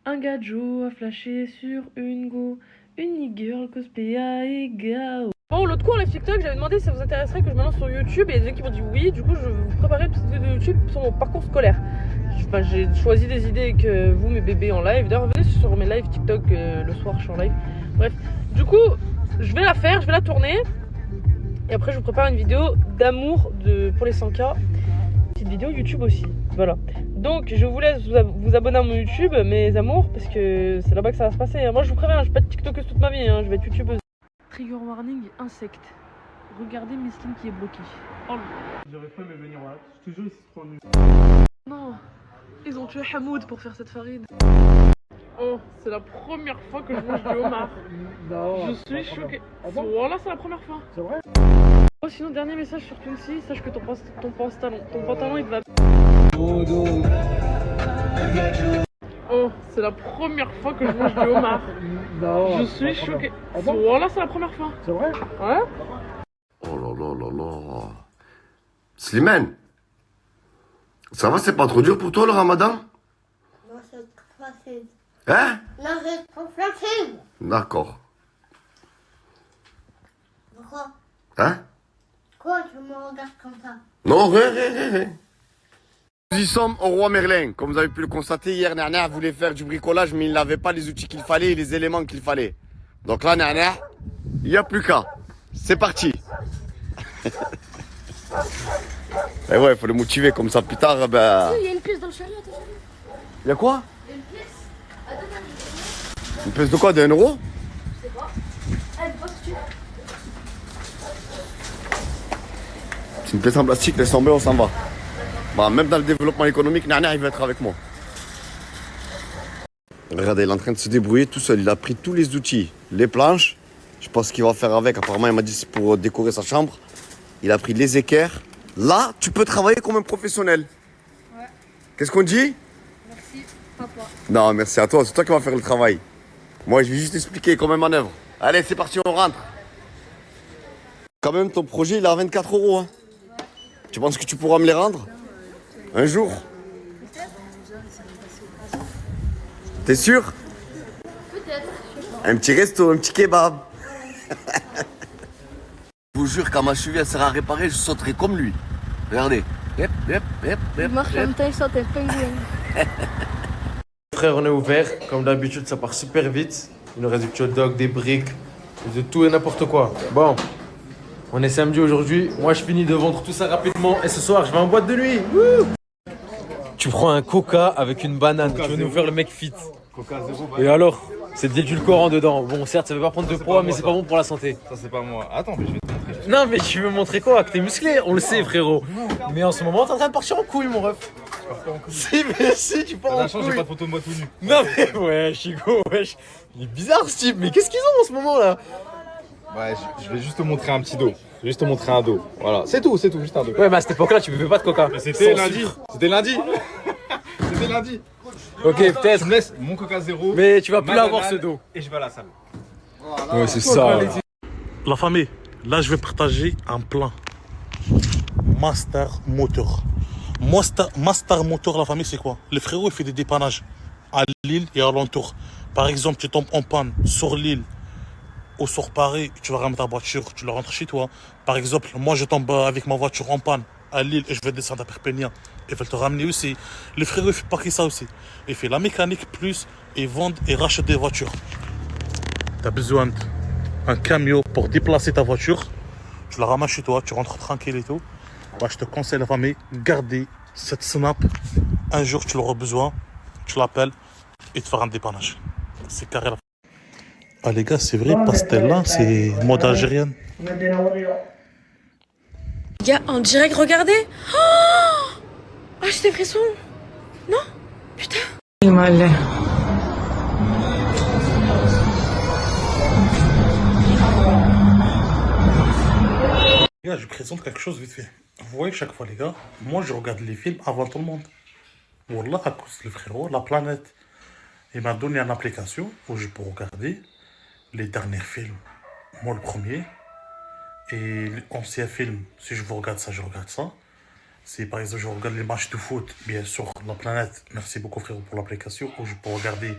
S18: Un gars Joe a flashé sur une go, une girl cosplay à Egao. Bon, l'autre coup, en live TikTok, j'avais demandé si ça vous intéresserait que je me lance sur YouTube et il y a des gens qui m'ont dit oui. Du coup, je vais vous préparer une petite vidéo de YouTube sur mon parcours scolaire. Enfin, j'ai choisi des idées avec vous, mes bébés, en live. D'ailleurs, venez sur mes lives TikTok le soir, je suis en live. Bref, du coup, je vais la faire, je vais la tourner. Et après, je vous prépare une vidéo d'amour pour les 100K. Petite vidéo YouTube aussi. Voilà. Donc, je vous laisse vous abonner à mon YouTube, mes amours, parce que c'est là-bas que ça va se passer. Moi, je vous préviens, je vais pas être TikTokeuse toute ma vie, hein, je vais être YouTubeuse. Trigger warning, insecte. Regardez mes skins qui est bloqué. Oh.
S4: J'aurais pas aimé venir là. Je te jure, ils se prennent.
S18: Non, ils ont tué Hamoud pour faire cette farine. Oh, c'est la première fois que je mange du homard.
S4: Non,
S18: je suis choquée. Voilà, c'est la première fois.
S4: C'est vrai?
S18: Oh, sinon, dernier message sur Tounsi, sache que ton pantalon il va. Oh, c'est la première fois que je mange du homard.
S4: Non,
S18: je suis choquée. Voilà, c'est la première fois.
S4: C'est vrai?
S18: Ouais.
S6: Oh là là là là. Slimane, ça va, c'est pas trop dur pour toi le ramadan?
S3: Non, c'est trop facile.
S6: Hein?
S3: Non, c'est trop facile.
S6: D'accord.
S3: Pourquoi?
S6: Hein?
S3: Pourquoi tu me regardes comme ça?
S6: Non, rien. Nous y sommes au Roi Merlin. Comme vous avez pu le constater, hier, Nana voulait faire du bricolage, mais il n'avait pas les outils qu'il fallait et les éléments qu'il fallait. Donc là, Nana, il n'y a plus qu'à. C'est parti. Et ouais, il faut le motiver comme ça plus tard. Ben...
S3: Il y a une pièce dans le chariot.
S6: Il y a quoi?
S3: Il y a une pièce. Attends.
S6: Une pièce de quoi? d'1 euro?
S3: Je sais pas. Allez, passe dessus.
S6: C'est une pièce en plastique, laisse tomber, on s'en va. Bah, même dans le développement économique, Nana, il va être avec moi. Regardez, il est en train de se débrouiller tout seul. Il a pris tous les outils, les planches. Je sais pas ce qu'il va faire avec. Apparemment, il m'a dit c'est pour décorer sa chambre. Il a pris les équerres. Là, tu peux travailler comme un professionnel.
S3: Ouais.
S6: Qu'est-ce qu'on dit?
S3: Merci, papa.
S6: Non, merci à toi. C'est toi qui vas faire le travail. Moi, je vais juste expliquer comment manœuvre. Allez, c'est parti, on rentre. Quand même, ton projet, il est à 24 euros. Hein. Ouais. Tu penses que tu pourras me les rendre? Un jour? T'es sûr?
S3: Peut-être.
S6: Un petit resto, un petit kebab. Je vous jure, quand ma cheville elle sera réparée, je sauterai comme lui. Regardez.
S3: Il marche en même temps, il saute un pingouin.
S2: Frère, on est ouvert. Comme d'habitude, ça part super vite. Il nous reste du hot dog, des briques, de tout et n'importe quoi. Bon, on est samedi aujourd'hui. Moi, je finis de vendre tout ça rapidement. Et ce soir, je vais en boîte de nuit. Wouh! Tu prends un coca avec une banane. Tu veux nous faire le mec fit.
S4: Coca zéro.
S2: Et alors? C'est de l'édulcorant dedans. Bon, certes, ça veut pas prendre de poids, mais c'est pas bon pour la santé.
S4: Ça, c'est pas moi. Attends, mais je vais te montrer.
S2: Non, mais tu veux montrer quoi? Que t'es musclé? On le sait, frérot. Mais en ce moment, t'es en train de partir en couille, mon ref.
S4: Je pars pas en couille.
S2: Si, mais si, tu pars en couille.
S4: La chance, j'ai pas de photo de moi tout nu.
S2: Non, mais ouais, Chico, wesh. Il est bizarre, ce type. Mais qu'est-ce qu'ils ont en ce moment là?
S4: Ouais, je vais juste te montrer un petit dos. Je vais juste te montrer un dos. Voilà, c'est tout, juste un dos.
S2: Ouais, mais à cette époque-là, tu buvais pas de coca.
S4: Mais c'était
S2: Sans
S4: lundi.
S2: sucre.
S4: C'était lundi. C'était lundi.
S2: Ok, peut-être.
S4: Je me laisse mon coca zéro.
S2: Mais tu vas plus
S4: ma
S2: l'avoir
S4: banane,
S2: ce dos.
S4: Et je vais à la salle.
S2: Ouais, c'est ça.
S17: La famille, là je vais partager un plan. Master Motor. Master Motor, la famille, c'est quoi? Le frérot, il fait des dépannages à Lille et alentour. Par exemple, tu tombes en panne sur Lille ou sur Paris, tu vas ramener ta voiture, tu la rentres chez toi. Par exemple, moi je tombe avec ma voiture en panne à Lille et je vais descendre à Perpignan. Ils veulent te ramener aussi. Le frérot, il fait pas que ça aussi. Il fait la mécanique plus, et vend et rachète des voitures. Tu as besoin d'un camion pour déplacer ta voiture. Tu la ramasses chez toi, tu rentres tranquille et tout. Bah, je te conseille, la famille, gardez cette snap. Un jour, tu l'auras besoin, tu l'appelles et te faire un dépannage. C'est carré la famille. Ah les gars, c'est vrai, pastel là, c'est mode algérienne.
S18: Gars, en direct, regardez. Oh, j'ai des frissons. Non? Putain.
S17: Les gars, je présente quelque chose vite fait. Vous voyez, chaque fois, les gars, moi je regarde les films avant tout le monde. Wallah, à cause le frérot, la planète, il m'a donné une application où je peux regarder les derniers films. Moi, le premier, et ancien film, si je vous regarde ça, je regarde ça. Si par exemple je regarde les matchs de foot, bien sûr, la planète, merci beaucoup frérot pour l'application, où je peux regarder,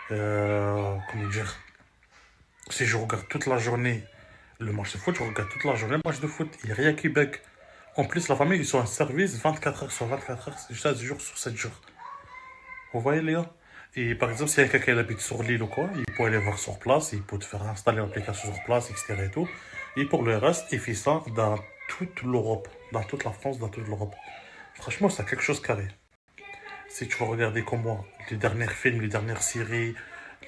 S17: comment dire, si je regarde toute la journée le match de foot, je regarde toute la journée le match de foot, il n'y a rien qui bug. En plus, la famille, ils sont en service 24 heures sur 24 heures, 7 jours sur 7 jours. Vous voyez les gars? Et par exemple, s'il y a quelqu'un qui habite sur l'île ou quoi, il peut aller voir sur place, il peut te faire installer l'application sur place, etc. Et tout. Et pour le reste, il fait ça dans toute l'Europe, dans toute la France, dans toute l'Europe. Franchement, c'est quelque chose carré. Si tu veux regarder comme moi, les derniers films, les dernières séries,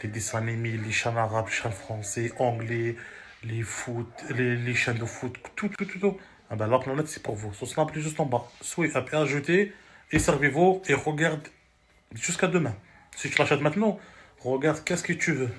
S17: les dessins animés, les chaînes arabes, les chaînes français, anglais, les foot, les chaînes de foot, tout. Ah ben la planète, c'est pour vous. Sur Snap, juste en bas. Soit appuyez, ajoutez, et servez-vous, et regarde jusqu'à demain. Si tu l'achètes maintenant, regarde qu'est-ce que tu veux.